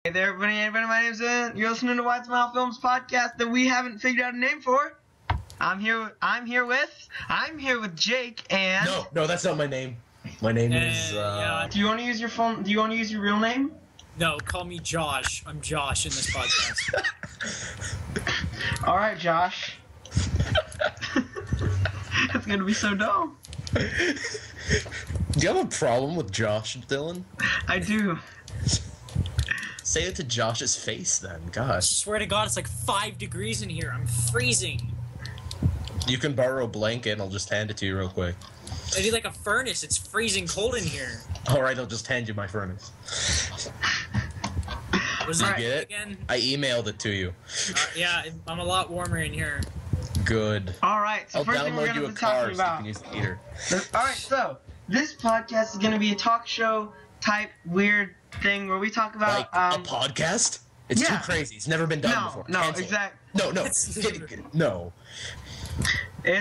Hey there, everybody, my name's Ian. You're listening to Wide Smile Films podcast that we haven't figured out a name for. I'm here with Jake and... No, that's not my name. My name is, yeah. Do you want to use your real name? No, call me Josh. I'm Josh in this podcast. Alright, Josh. It's gonna be so dumb. Do you have a problem with Josh, Dylan? I do. Say it to Josh's face, then. I Gosh. swear to God, it's like 5 degrees in here. I'm freezing. You can borrow a blanket, and I'll just hand it to you real quick. I need like a furnace. It's freezing cold in here. Alright, I'll just hand you my furnace. Was Did you that get it? again? I emailed it to you. Yeah, I'm a lot warmer in here. Good. Alright, so I'll first thing we're download gonna you a be talking car so you about. can use the heater. Alright, so this podcast is gonna be a talk show type weird thing where we talk about Like a podcast? It's yeah. too crazy. It's never been done before. No, Cancel it. exactly. No. No. It's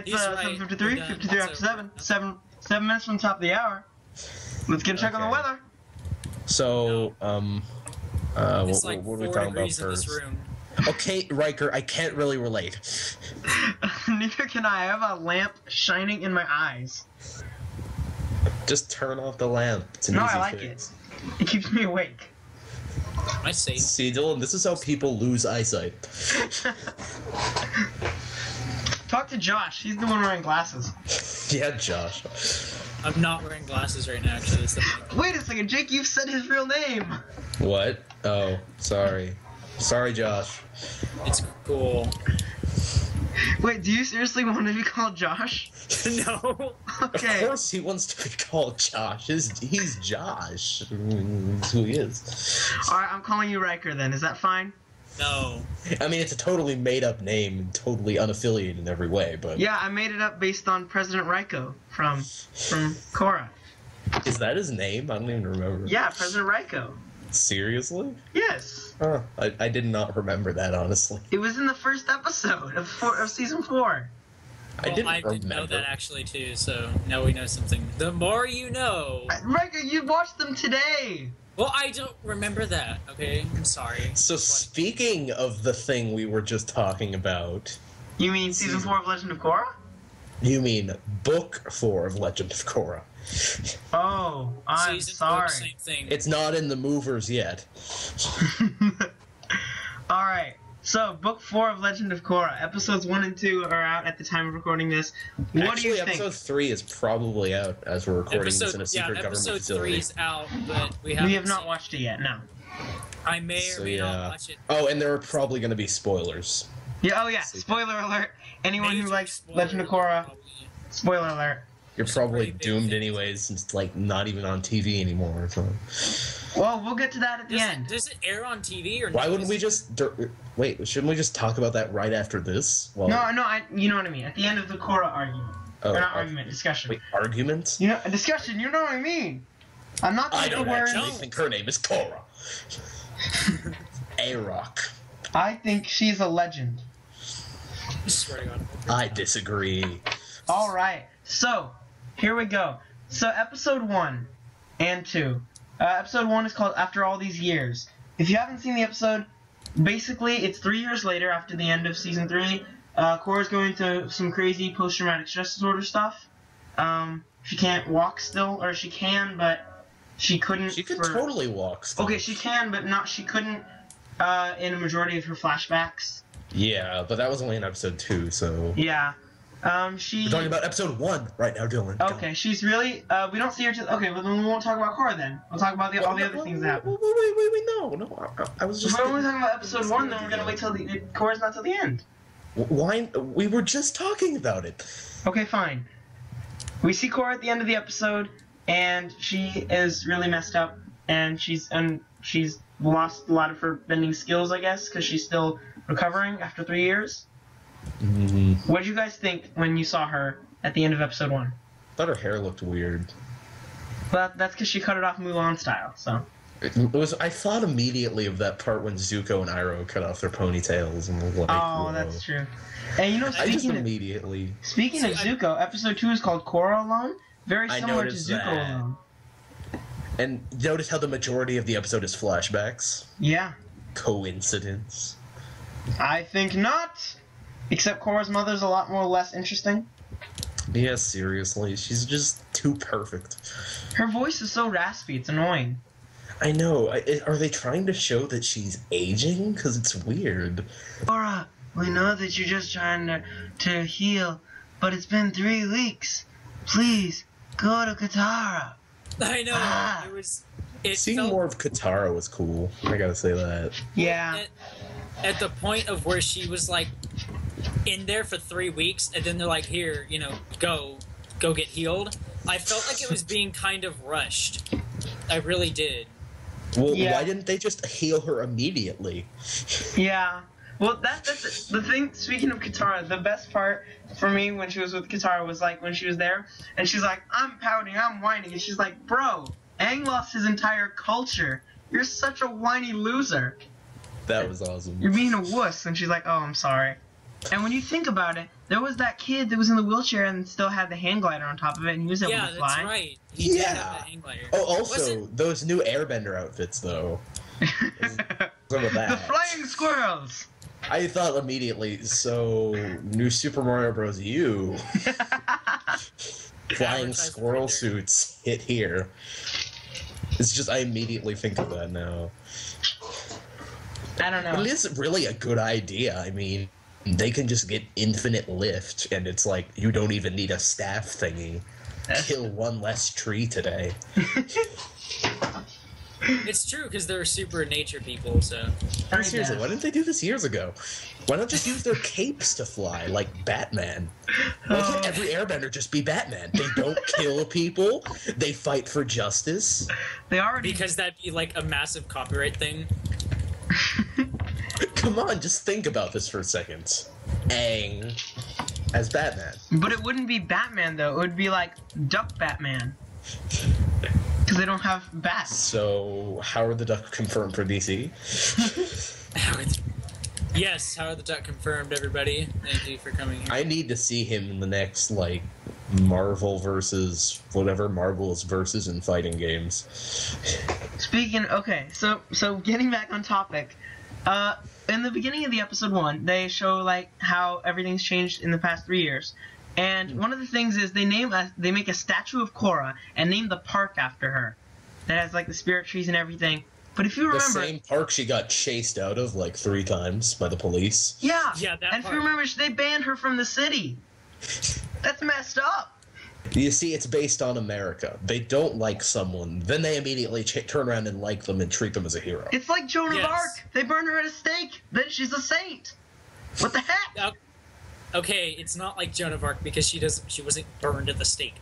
He's right. 7:53, 53 after 7 minutes from the top of the hour. Let's get a check on the weather. So, It's what like are 4 we talking about degrees in this first? room. Okay, Riker, I can't really relate. Neither can I. I have a lamp shining in my eyes. Just turn off the lamp. It's an No, easy I like fix. it. It keeps me awake. I say. See, Dylan, this is how people lose eyesight. Talk to Josh. He's the one wearing glasses. Yeah, Josh. I'm not wearing glasses right now, actually. That's the thing. Wait a second, Jake. You've said his real name. What? Oh, sorry. Sorry, Josh. It's cool. Wait, do you seriously want to be called Josh? No. Okay. Of course he wants to be called Josh. He's Josh. That's who he is. Alright, I'm calling you Riker then. Is that fine? No. I mean, it's a totally made-up name and totally unaffiliated in every way, but... Yeah, I made it up based on President Ryko from Korra. Is that his name? I don't even remember. Yeah, President Ryko. Seriously? Yes. Huh. I did not remember that, honestly. It was in the first episode of season 4. I didn't I didn't know remember. that actually too, so now we know something. The more you know. Riker, you watched them today. Well, I don't remember that, okay? I'm sorry. So speaking of the thing we were just talking about, You mean season 4 of Legend of Korra? you mean Book 4 of Legend of Korra. Oh, I'm Season sorry. 4, same thing. It's not in the movers yet. Alright, so book 4 of Legend of Korra. Episodes 1 and 2 are out at the time of recording this. What do you think? Episode 3 is probably out as we're recording this in a secret government episode facility. 3 is out, but we have not seen watched it yet, no. I may or may not watch it. Oh, and there are probably going to be spoilers. Yeah, oh yeah, spoiler alert. Anyone who Major likes spoiler, Legend of Korra, probably. spoiler alert. You're probably pretty big doomed thing. anyways, since it's like not even on TV anymore. So. Well, we'll get to that at the end. Does it air on TV or Why no? wouldn't we just wait? Shouldn't we just talk about that right after this? Well, No, you know what I mean. At the end of the Korra argument. Oh, or not oh. argument, discussion. Wait, arguments? You know, a discussion, you know what I mean. I'm not I going to don't words. actually think her name is Korra. A-Rock. I think she's a legend. I swear to God. I disagree. Alright, so, here we go. So, episode 1 and 2. Episode 1 is called After All These Years. If you haven't seen the episode, basically, it's 3 years later after the end of Season 3. Korra's going through some crazy post-traumatic stress disorder stuff. She can't walk still, or she can, but she couldn't. She could totally walk still. Okay, she can, but she couldn't in a majority of her flashbacks. Yeah, but that was only in episode 2, so... Yeah. We're talking about episode 1 right now, Dylan. Okay, she's really... we don't see her till... Okay, well then we won't talk about Korra then. We'll talk about all the other things that happen. Wait, no. I was just... If we're only talking about episode 1, then we're gonna wait till the... Korra's not till the end. Why? We were just talking about it. Okay, fine. We see Korra at the end of the episode, and she is really messed up, and she's lost a lot of her bending skills, I guess, because she's still recovering after 3 years. Mm-hmm. What did you guys think when you saw her at the end of episode 1? I thought her hair looked weird. Well, that's because she cut it off Mulan style, so... It was. I thought immediately of that part when Zuko and Iroh cut off their ponytails and was like, Oh, whoa. that's true. And you know, I just speaking immediately. of Zuko, episode 2 is called Korra Alone. Very I similar to noticed Zuko that. Alone. And notice how the majority of the episode is flashbacks? Yeah. Coincidence? I think not. Except Korra's mother's a lot more less interesting. Yeah, seriously, she's just too perfect. Her voice is so raspy, it's annoying. I know. Are they trying to show that she's aging? Because it's weird. Korra, we know that you're just trying to heal, but it's been 3 weeks. Please, go to Katara. I know. Seeing felt, more of Katara was cool. I gotta say that. Yeah. At the point of where she was like in there for 3 weeks, and then they're like, "Here, go get healed." I felt like it was being kind of rushed. I really did. Well, Yeah. why didn't they just heal her immediately? Yeah. Well, that's the thing. Speaking of Katara, the best part for me when she was with Katara was like when she was there, and she's like, "I'm pouting, I'm whining," and she's like, "Bro, Aang lost his entire culture. You're such a whiny loser. That was awesome. You're being a wuss." And she's like, "Oh, I'm sorry." And when you think about it, there was that kid that was in the wheelchair and still had the hang glider on top of it, and he was able to fly. Yeah, that's right. He did have the hang glider. Oh, also, those new Airbender outfits, though. Some of that. The flying squirrels. I thought immediately, so, new Super Mario Bros. U. Flying squirrel suits hit here. It's just, I immediately think of that now. I don't know. But it is really a good idea. I mean, they can just get infinite lift, and it's like, you don't even need a staff thingy. Kill one less tree today. It's true, because they're super nature people, so... Seriously, why didn't they do this years ago? Why not just use their capes to fly, like Batman? Why can't every airbender just be Batman? They don't kill people, they fight for justice. They already... Because that'd be like a massive copyright thing. Come on, just think about this for a second. Aang as Batman. But it wouldn't be Batman, though. It would be like Duck Batman. Because they don't have bats. So, Howard the Duck confirmed for DC? Yes, Howard the Duck confirmed, everybody. Thank you for coming here. I need to see him in the next, like, Marvel versus whatever Marvel is versus in fighting games. Speaking... Okay, so getting back on topic. In the beginning of the episode 1, they show, like, how everything's changed in the past 3 years. And one of the things is they make a statue of Korra and name the park after her. That has, like, the spirit trees and everything. But if you remember... The same park she got chased out of, like, 3 times by the police. Yeah, that and if part. you remember, they banned her from the city. That's messed up. You see, it's based on America. They don't like someone, then they immediately turn around and like them and treat them as a hero. It's like Joan of Yes. Arc. They burned her at a stake. Then she's a saint. What the heck? Okay, it's not like Joan of Arc because she wasn't burned at the stake.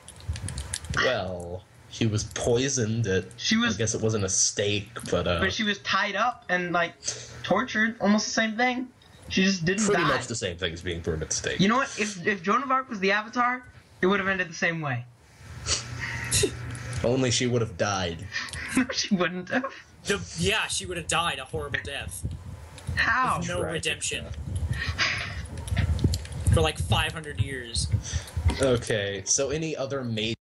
Well, she was poisoned at... I guess it wasn't a stake, but... But she was tied up and, like, tortured. Almost the same thing. She just didn't pretty die. much the same thing as being burned at the stake. You know what? If Joan of Arc was the Avatar, it would have ended the same way. Only she would have died. She wouldn't have. Yeah, she would have died a horrible death. How? With no Tragic redemption. For like 500 years. Okay, so any other major...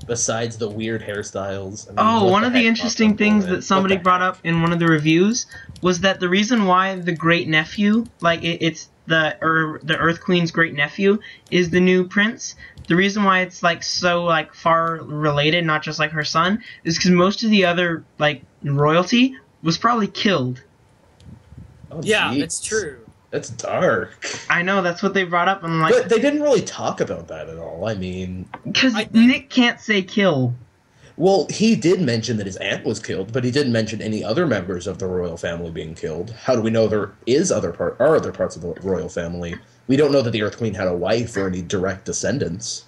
Besides the weird hairstyles. I mean, One of the interesting things that somebody brought up in one of the reviews was that the reason why the great nephew, like it's the Earth Queen's great nephew, is the new prince. The reason why it's like so like far related, not just like her son, is because most of the other like royalty was probably killed. Oh, Yeah, geez. that's true. That's dark. I know, that's what they brought up, and like, But they didn't really talk about that at all. I mean... because Nick can't say kill. Well, he did mention that his aunt was killed, but he didn't mention any other members of the royal family being killed. How do we know there are other parts of the royal family? We don't know that the Earth Queen had a wife or any direct descendants.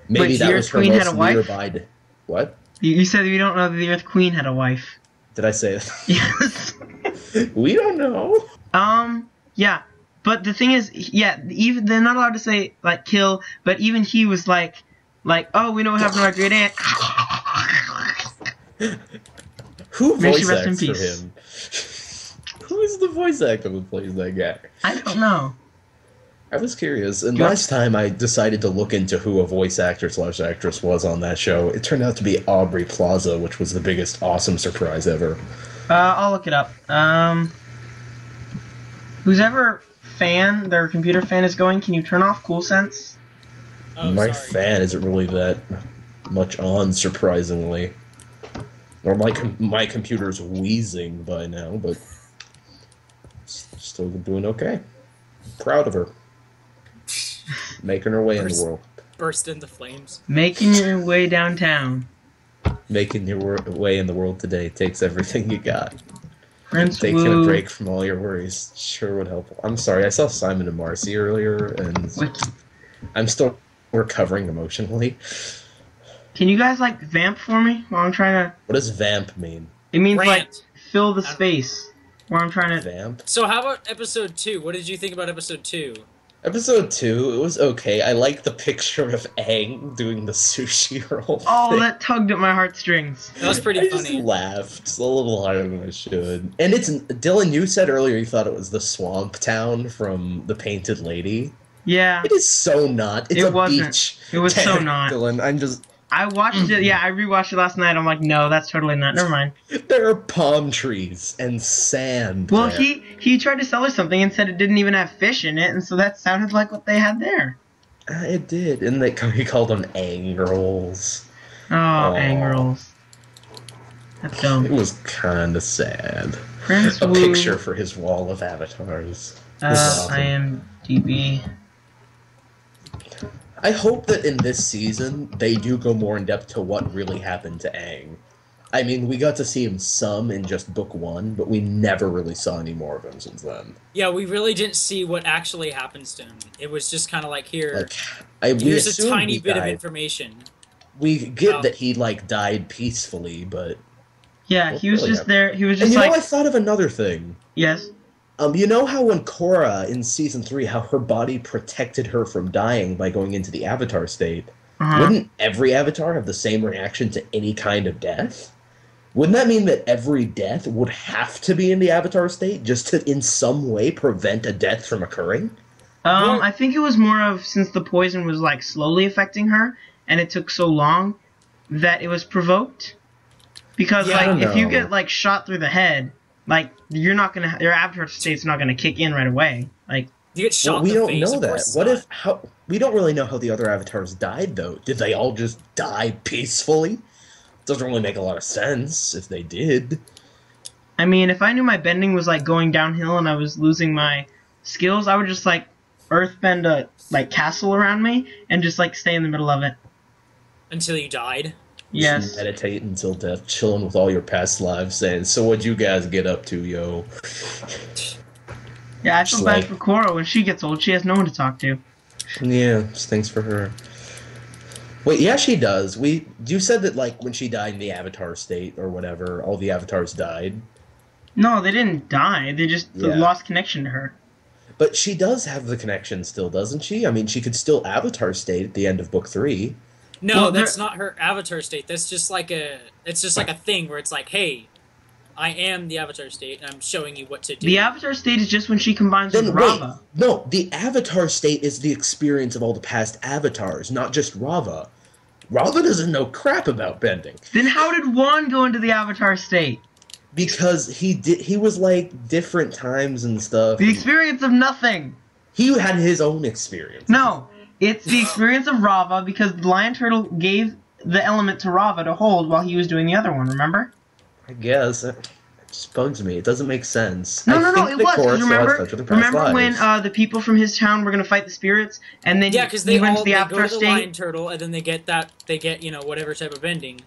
Maybe But that the was Earth her Queen had most a wife? nearby... What? You said you don't know that the Earth Queen had a wife. Did I say that? Yes. We don't know. Yeah. But the thing is, yeah, even they're not allowed to say like kill, but even he was like, oh, we know what happened to our great aunt. Who May she voice rest in acts for peace. him? Who is the voice actor who plays that guy? I don't know. I was curious, and Yeah. last time I decided to look into who a voice actor/actress was on that show. It turned out to be Aubrey Plaza, which was the biggest awesome surprise ever. I'll look it up. Who's ever their computer fan is going, can you turn off Cool Sense? Oh, My sorry. fan isn't really that much on, surprisingly. Or my computer's wheezing by now, but still doing okay. Proud of her. Making her way in the world. Burst into flames. Making your way downtown. Making your way in the world today takes everything you got. Prince Taking Wu. a break from all your worries sure would help. I'm sorry, I saw Simon and Marcy earlier, and Wait, I'm still recovering emotionally. can you guys like vamp for me while I'm trying to? What does vamp mean? It means like Rant. fill the space while I'm trying to. Vamp? So how about episode 2? What did you think about episode 2? Episode 2, it was okay. I like the picture of Aang doing the sushi roll Oh, thing. that tugged at my heartstrings. That was pretty I just funny. laughed a little harder than I should. And it's Dylan, you said earlier you thought it was the swamp town from The Painted Lady. Yeah, It is so not. It's It a wasn't. beach. It was so town, not. Dylan, I'm just... I watched it. Yeah, I rewatched it last night. I'm like, no, that's totally not. Never mind. There are palm trees and sand Well, there. he tried to sell her something and said it didn't even have fish in it, and so that sounded like what they had there. It did. And he called them Aang rolls. Oh, Aang rolls. That's It dumb. was kind of sad. Prince A Wu. picture for his wall of avatars. It was awesome. IMDb. I hope that in this season they do go more in depth to what really happened to Aang. I mean, we got to see him some in just book 1, but we never really saw any more of him since then. Yeah, we really didn't see what actually happens to him. It was just kind of like, here, Like, we here's a assumed tiny he bit of died. information. We get Oh. that he died peacefully, but Yeah, What he was really just there. He was and just you like, know, I thought of another thing. yes. You know how when Korra in season 3, how her body protected her from dying by going into the Avatar state? Uh-huh. Wouldn't every Avatar have the same reaction to any kind of death? Wouldn't that mean that every death would have to be in the Avatar state just to, in some way, prevent a death from occurring? Well- I think it was more of since the poison was like slowly affecting her, and it took so long that it was provoked. Because Yeah, I like if you know. get like shot through the head, like you're not gonna your avatar state's not gonna kick in right away. Like You get shot Well, we in the don't face. know of that. course What not. if we don't really know how the other avatars died though? Did they all just die peacefully? Doesn't really make a lot of sense if they did. I mean, if I knew my bending was like going downhill and I was losing my skills, I would just like earthbend a like castle around me and just like stay in the middle of it. Until you died? Yes. Just meditate until death, chilling with all your past lives, saying, "So what'd you guys get up to, yo?" Yeah, I feel Just bad like- for Korra when she gets old. She has no one to talk to. Yeah, thanks for her. Wait, yeah, she does. You said that like when she died in the Avatar state or whatever, all the avatars died. No, they didn't die. They just Yeah. lost connection to her. But she does have the connection still, doesn't she? I mean, she could still Avatar state at the end of book 3. No, Well, that's not her avatar state. That's just like a thing where it's like, hey, I am the avatar state and I'm showing you what to do. The avatar state is just when she combines with Then wait, Rava. no, the Avatar state is the experience of all the past avatars, not just Rava. Rava doesn't know crap about bending Then how did Juan go into the avatar state? because he was like different times and stuff. The experience of nothing. He had his own experience. No, it's the experience of Rava because the lion turtle gave the element to Rava to hold while he was doing the other one, remember? I guess it just bugs me. It doesn't make sense. No, I it think that was. Korra 'Cause still remember, has touch with her past remember when lives. the people from his town were going to fight the spirits, and then Yeah, because he they went all to the they go avatar to the state? lion turtle and then they get whatever type of ending,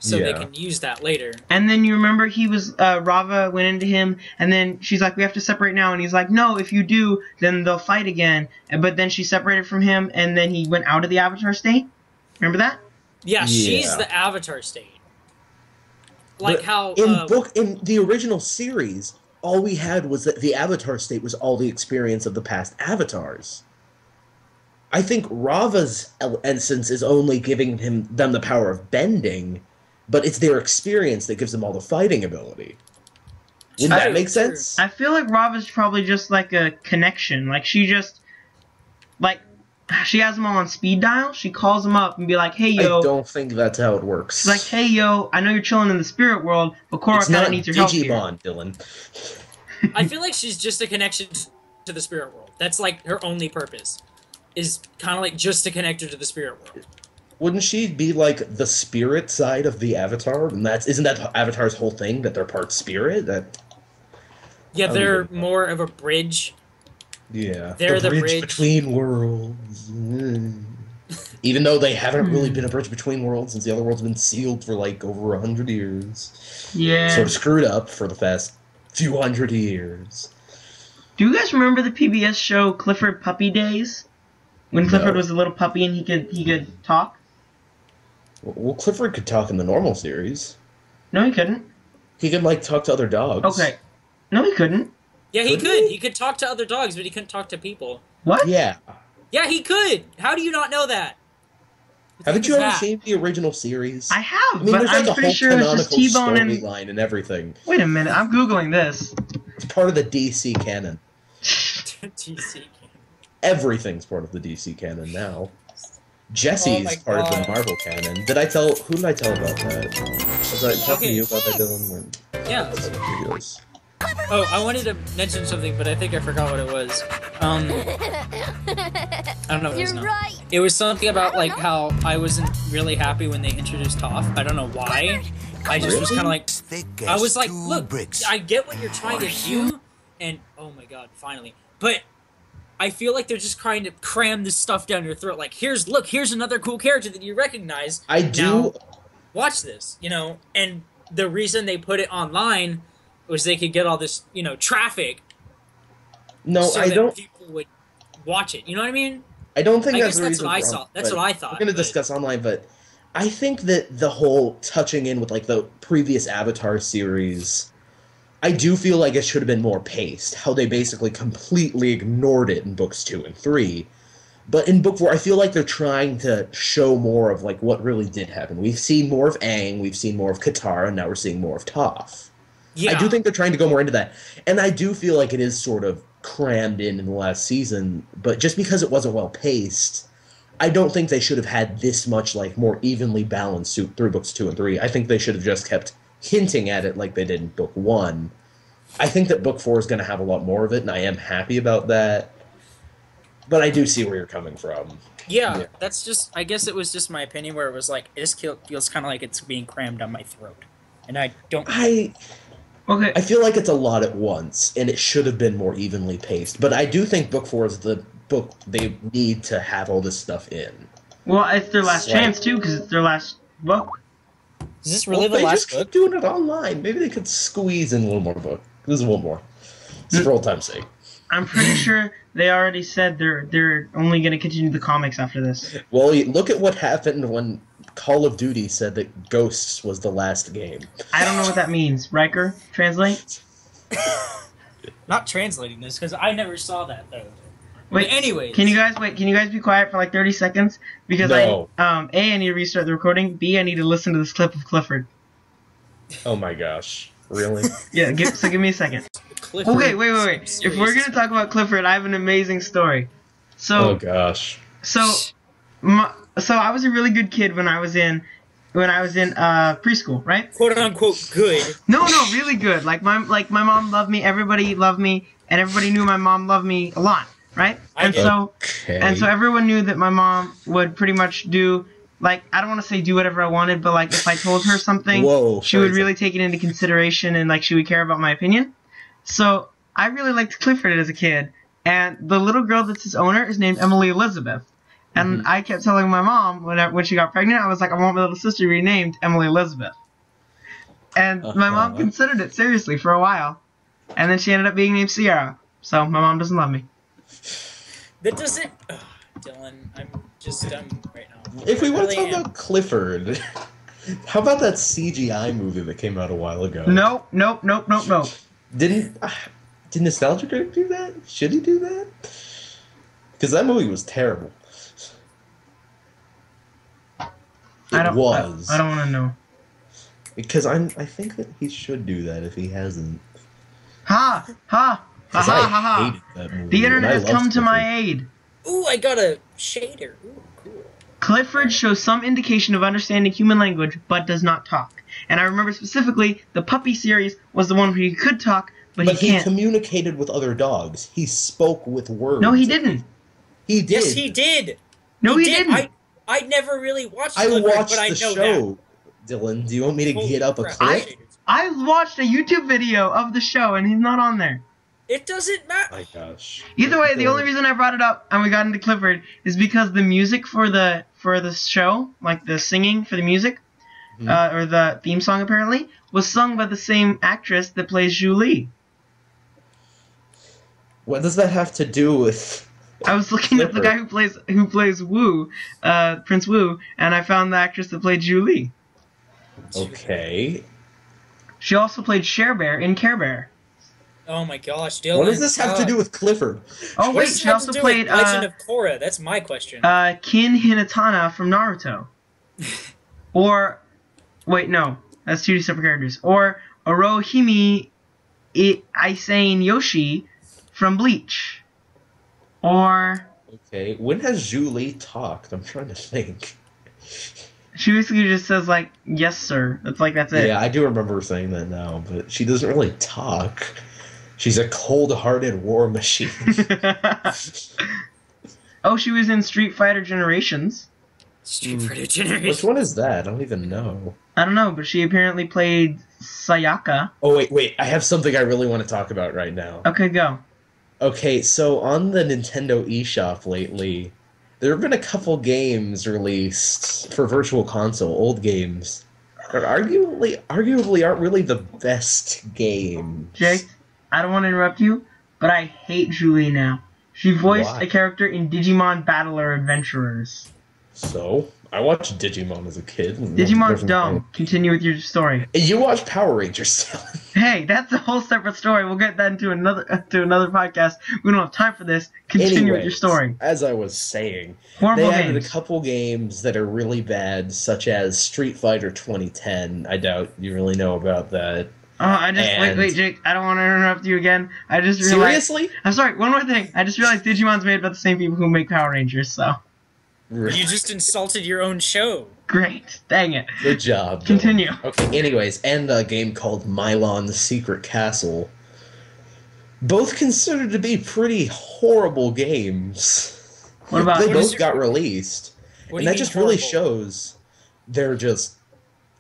so they Yeah. can use that later. And then you remember he was, Rava went into him, and then she's like, we have to separate now. And he's like, no, if you do, then they'll fight again. But then she separated from him, and then he went out of the avatar state. Remember that? Yeah, she's Yeah. the avatar state. Like But how in the original series, all we had was that the Avatar state was all the experience of the past avatars. I think Rava's essence is only giving them the power of bending, but it's their experience that gives them all the fighting ability. Wouldn't that True, make true. sense? I feel like Rava's probably just like a connection. Like she just like, she has them all on speed dial. She calls them up and be like, hey, yo. I don't think that's how it works. She's like, hey, yo, I know you're chilling in the spirit world, but Korra kind of needs your help here. Digimon, Dylan. I feel like she's just a connection to the spirit world. That's like her only purpose. Is kind of like just to connect her to the spirit world. Wouldn't she be like the spirit side of the Avatar? And isn't that Avatar's whole thing, that they're part spirit? Yeah, they're more of a bridge. Yeah, They're the bridge between worlds. Even though they haven't really been a bridge between worlds since the other world's been sealed for like over 100 years. Yeah. Sort of screwed up for the past few hundred years. Do you guys remember the PBS show Clifford Puppy Days? When Clifford was a little puppy and he could talk? Well, Clifford could talk in the normal series. No, he couldn't. He could, like, talk to other dogs. Okay. No, he couldn't. Yeah, he could. He could talk to other dogs, but he couldn't talk to people. What? Yeah. Yeah, he could. How do you not know that? Haven't you ever seen the original series? I have, I mean, but there's like I'm a pretty whole sure it's just canonical T-Bone and... storyline and everything. Wait a minute, I'm Googling this. It's part of the DC canon. DC canon. Everything's part of the DC canon now. Jesse's part of the Marvel canon. Who did I tell about that? Was I talking to you about that, Dylan? Yeah. Oh, I wanted to mention something, but I think I forgot what it was. I don't know what it was now. Right. It was something about, like, how I wasn't really happy when they introduced Toph. I don't know why. I just was kind of like... I was like, look, I get what you're trying to do, and... Oh my god, finally. But... I feel like they're just trying to cram this stuff down your throat. Like, here's another cool character that you recognize. I do... Now, watch this, you know? And the reason they put it online was they could get all this, you know, traffic. No, so I that don't... people would watch it. You know what I mean? I don't think that's the that's reason. what I saw. That's what I thought. We're going to discuss online, but I think that the whole touching in with, like, the previous Avatar series... I do feel like it should have been more paced, how they basically completely ignored it in books 2 and 3. But in book 4, I feel like they're trying to show more of, like, what really did happen. We've seen more of Aang, we've seen more of Katara, and now we're seeing more of Toph. Yeah. I do think they're trying to go more into that. And I do feel like it is sort of crammed in the last season, but just because it wasn't well paced, I don't think they should have had this much, like, more evenly balanced through books 2 and 3. I think they should have just kept hinting at it like they did in book 1. I think that book 4 is going to have a lot more of it, and I am happy about that. But I do see where you're coming from. Yeah, that's just... I guess it was just my opinion where it was like, this feels kind of like it's being crammed down my throat. And I don't... Okay. I feel like it's a lot at once, and it should have been more evenly paced. But I do think book 4 is the book they need to have all this stuff in. Well, it's their last chance, too, because it's their last book. Is this really the last book? They just keep doing it online. Maybe they could squeeze in a little more book. This is one more. Just for old time's sake. I'm pretty sure they already said they're only going to continue the comics after this. Well, look at what happened when Call of Duty said that Ghosts was the last game. I don't know what that means. Riker, translate? Not translating this, because I never saw that, though. Wait, anyways. Can you guys be quiet for like 30 seconds? Because No. A, I need to restart the recording. B, I need to listen to this clip of Clifford. Oh my gosh. Really? Yeah, give me a second. Clifford, Okay, wait. If we're gonna talk about Clifford, I have an amazing story. Oh gosh. So I was a really good kid when I was in preschool, right? Quote unquote good. No, really good. Like my mom loved me, everybody loved me, and everybody knew my mom loved me a lot, right? And so everyone knew that my mom would pretty much do, like, I don't want to say do whatever I wanted, but like if I told her something, she would really take it into consideration and like she would care about my opinion. So I really liked Clifford as a kid, and the little girl that's his owner is named Emily Elizabeth. And I kept telling my mom when she got pregnant, I was like, I want my little sister to be named Emily Elizabeth. And my mom considered it seriously for a while, and then she ended up being named Sierra. So my mom doesn't love me. That doesn't... Dylan, I'm just done right now. If we want to talk about Clifford, how about that CGI movie that came out a while ago? Nope. Did Nostalgia Critic do that? Should he do that? Because that movie was terrible. I don't want to know. Because I think that he should do that if he hasn't. Ha! Hated that movie, The internet has come to my aid. Ooh, I got a shader. Ooh, cool. Clifford shows some indication of understanding human language, but does not talk. And I remember specifically, the puppy series was the one where he could talk, but he can't. Communicated with other dogs. He spoke with words. No, he didn't. He did. Yes, he did. No, he didn't. I never really watched I Clifford, watched but I the know show. Dylan, do you want me to Holy get up a crap. clip? I watched a YouTube video of the show, and he's not on there. It doesn't matter. My gosh. Either way, the only reason I brought it up and we got into Clifford is because the music for the show, like the singing for the music, or the theme song apparently, was sung by the same actress that plays Julie. What does that have to do with? I was looking up the guy who plays Wu, Prince Wu, and I found the actress that played Julie. Okay. She also played Cher Bear in Care Bear. Oh my gosh, Dylan. What does this have to do with Clifford? Oh What wait, does it she have also to do played with Legend of Korra? That's my question. Kin Hinatana from Naruto. Or, wait, no, that's two separate characters. Or Orohime Isane Yoshi from Bleach. Or Okay, when has Julie talked? I'm trying to think. she basically just says like, "Yes, sir." That's it. Yeah, I do remember her saying that now, but she doesn't really talk. She's a cold-hearted war machine. Oh, she was in Street Fighter Generations. Street Fighter Generation. Which one is that? I don't even know. I don't know, but she apparently played Sayaka. Oh, wait. I have something I really want to talk about right now. Okay, go. Okay, so on the Nintendo eShop lately, there have been a couple games released for Virtual Console, old games, that arguably aren't really the best games. Jake, I don't want to interrupt you, but I hate Julie now. She voiced Why? a character in Digimon Battler Adventurers. So, I watched Digimon as a kid. Digimon's dumb. Continue with your story. You watch Power Rangers. Hey, that's a whole separate story. We'll get that into another podcast. We don't have time for this. Continue with your story. As I was saying, Horrible they added games. a couple games that are really bad, such as Street Fighter 2010. I doubt you really know about that. Oh, wait, Jake. I don't want to interrupt you again. I just realized. Seriously? I'm sorry. One more thing. I just realized Digimon's made by the same people who make Power Rangers. So You just insulted your own show. great. Dang it. Good job. Dylan. Continue. Okay, anyways, and a game called Mylon's Secret Castle. Both considered to be pretty horrible games. What about? They both got released. What do And you that mean just really horrible? shows they're just...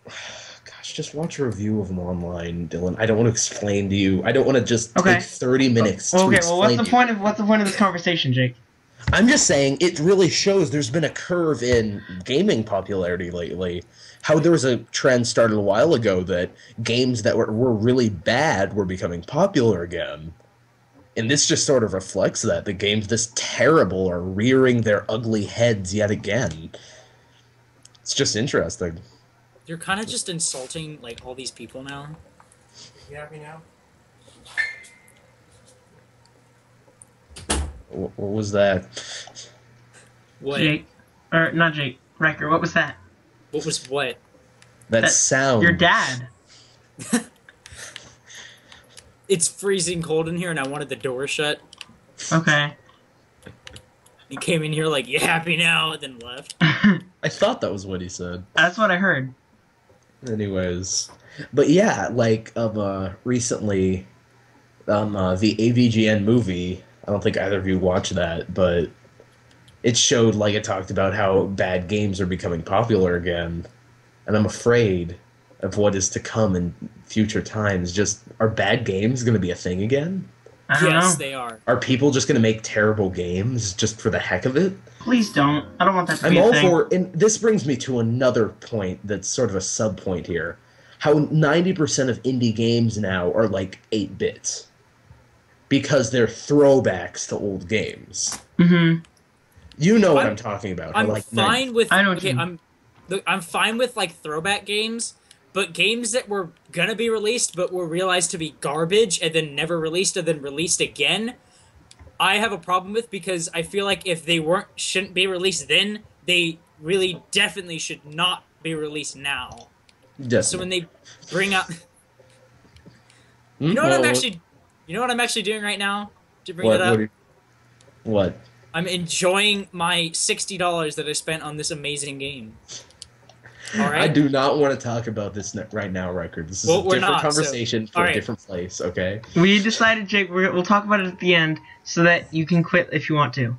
Gosh, just watch a review of them online, Dylan. I don't want to explain to you. I don't want to just Okay. take 30 minutes to Okay. explain Well, what's the to point of this conversation, Jake? I'm just saying it really shows there's been a curve in gaming popularity lately. How there was a trend started a while ago that games that were really bad were becoming popular again. And this just sort of reflects that. The games this terrible are rearing their ugly heads yet again. It's just interesting. You're kind of just insulting like all these people now. You happy now? What was that? What? Jake, or not Jake. Riker. What was that? What was what? That sound. Your dad. It's freezing cold in here, and I wanted the door shut. Okay. He came in here like, "You happy now?" and then left. I thought that was what he said. That's what I heard. Anyways, but yeah, like recently, the AVGN movie. I don't think either of you watched that, but it showed like it talked about how bad games are becoming popular again, and I'm afraid of what is to come in future times. Just are bad games going to be a thing again? I don't Yes, know. they are. Are people just going to make terrible games just for the heck of it? Please don't. I don't want that to I'm be a all thing. for, and this brings me to another point that's sort of a sub point here. How 90% of indie games now are like 8 bits. Because they're throwbacks to old games. Mm-hmm. You know what I'm talking about. I'm like fine with. I know what Okay, you mean. I'm fine with like throwback games, but games that were gonna be released but were realized to be garbage and then never released and then released again, I have a problem with, because I feel like if they shouldn't be released then, they really definitely should not be released now. Definitely. So when they bring out, you know what I'm actually doing right now to bring it up. What? I'm enjoying my $60 that I spent on this amazing game. All right. I do not want to talk about this right now, Riker. This is Well, a we're different not, conversation so- for all a right. different place, okay? We decided, Jake, we'll talk about it at the end so that you can quit if you want to.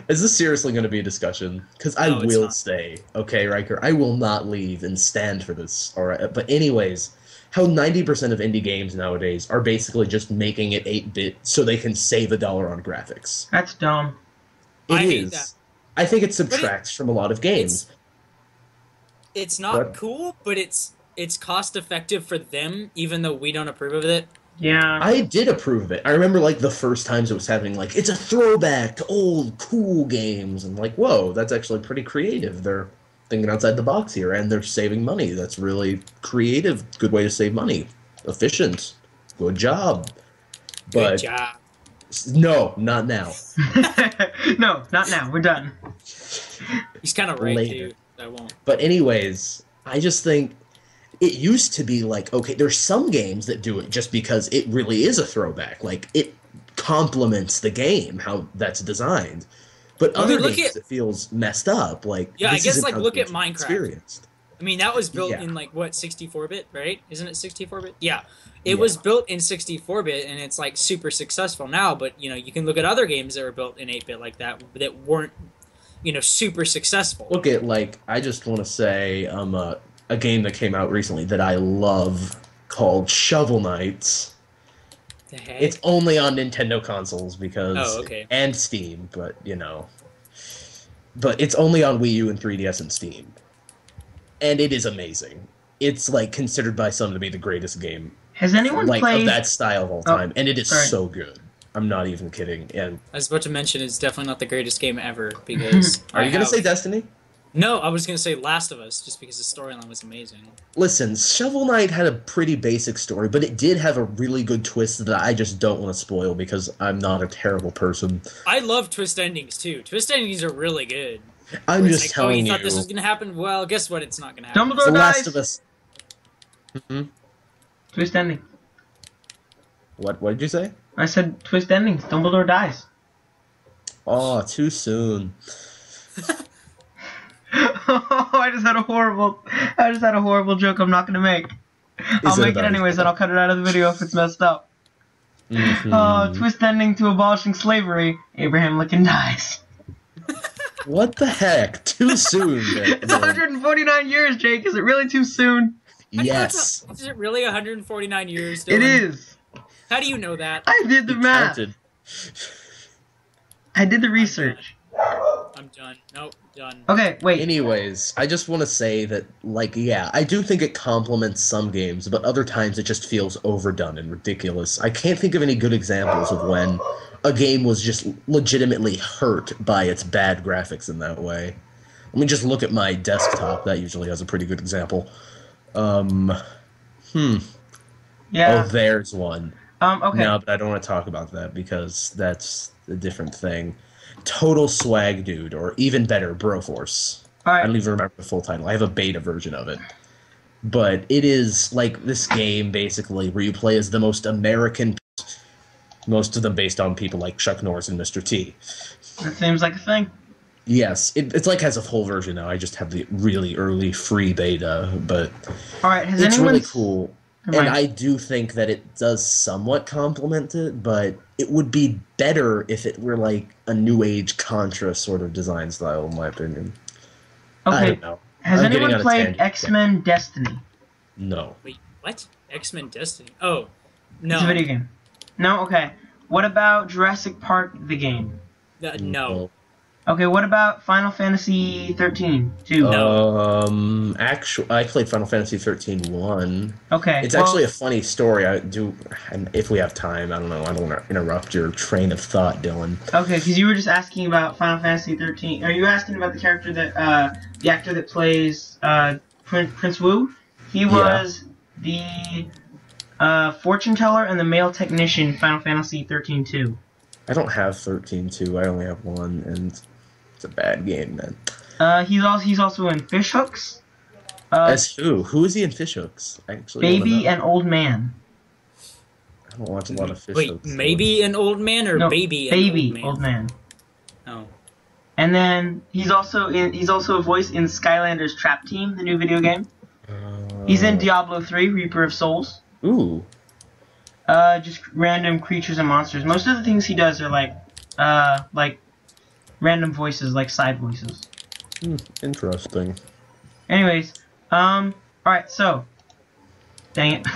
Is this seriously going to be a discussion? Because I No, it's will not. stay, okay, Riker? I will not leave and stand for this, all right? But anyways, how 90% of indie games nowadays are basically just making it 8-bit so they can save $1 on graphics. That's dumb. I It hate is. that. I think it subtracts from a lot of games. It's not But- cool, but it's cost effective for them, even though we don't approve of it. Yeah. I did approve of it. I remember, like, the first times it was happening, like, it's a throwback to old, cool games. And, like, whoa, that's actually pretty creative. They're thinking outside the box here, and they're saving money. That's really creative. Good way to save money. Efficient. Good job. Good But, job. no, not now. No, not now. We're done. He's kind of right, Later. too. I won't. But anyways, I just think it used to be like, okay, there's some games that do it just because it really is a throwback. Like, it complements the game, how that's designed. But I mean, other look games, at- it feels messed up. Like, Yeah, I this guess, isn't like, how look at games are Minecraft. Experienced. I mean, that was built Yeah. in, like, what, 64-bit, right? Isn't it 64-bit? Yeah. It Yeah. was built in 64-bit, and it's, like, super successful now, but, you know, you can look at other games that were built in 8-bit like that weren't, you know, super successful. Look at, like, I just want to say a game that came out recently that I love called Shovel Knights. The heck? It's only on Nintendo consoles because Oh, okay. and Steam, but you know. But it's only on Wii U and 3DS and Steam. And it is amazing. It's like considered by some to be the greatest game Has anyone like played? of that style of all time, and it is sorry. so good. I'm not even kidding. And I was about to mention it's definitely not the greatest game ever, because... are you I going to have- say Destiny? No, I was going to say Last of Us, just because the storyline was amazing. Listen, Shovel Knight had a pretty basic story, but it did have a really good twist that I just don't want to spoil because I'm not a terrible person. I love twist endings, too. Twist endings are really good. I'm Where just it's like, telling oh, you you. thought this was going to happen? Well, guess what? It's not going to happen. Dumbledore The Last dies. of Us. Hmm? Twist ending. What did you say? I said twist endings. Dumbledore dies. Oh, too soon. I just had a horrible joke I'm not gonna make. I'll it make it about anyways, his- and I'll cut it out of the video if it's messed up. Mhm. Twist ending to abolishing slavery. Abraham Lincoln dies. What the heck? Too soon. It's 149 years, Jake. Is it really too soon? Yes. Is it really 149 years? It Dylan? is. How do you know that? I did the You math. counted. I did the research. I'm done. Nope, done. Okay, wait. Anyways, I just want to say that, like, yeah, I do think it complements some games, but other times it just feels overdone and ridiculous. I can't think of any good examples of when a game was just legitimately hurt by its bad graphics in that way. Let me just look at my desktop. That usually has a pretty good example. Yeah. Oh, there's one. Okay. No, but I don't want to talk about that because that's a different thing. Total Swag Dude, or even better, Broforce. All I right. don't even remember the full title. I have a beta version of it. But it is like this game, basically, where you play as the most American, most of them based on people like Chuck Norris and Mr. T. That seems like a thing. Yes, it's like has a full version now. I just have the really early free beta, but All right. Has it's anyone? really cool. Never And mind. I do think that it does somewhat complement it, but it would be better if it were like a new age Contra sort of design style, in my opinion. I Okay. don't know. Has I'm getting on anyone a played tangent. X-Men Destiny? No. Wait, what? X-Men Destiny? Oh, no. It's a video game. No. Okay. What about Jurassic Park the game? No. Okay. What about Final Fantasy 13 2? Actually, I played Final Fantasy 13 1. Okay. It's well, actually a funny story. And if we have time, I don't know. I don't want to interrupt your train of thought, Dylan. Okay, because you were just asking about Final Fantasy 13. Are you asking about the character that, the actor that plays, Prince Wu? He was the, fortune teller and the male technician in Final Fantasy 13 2. I don't have 13 2. I only have 1, and it's a bad game, man. He's also in Fish Hooks, As who? Who is he in Fishhooks? I actually wanna Baby know. and Old Man. I don't watch a lot of Fishhooks. Wait, maybe an old man or No, baby? Baby an Old Man. And then he's also a voice in Skylanders Trap Team, the new video game. He's in Diablo 3, Reaper of Souls. Ooh. Just random creatures and monsters. Most of the things he does are like random voices, like side voices. Interesting. Anyways, alright, so. Dang it.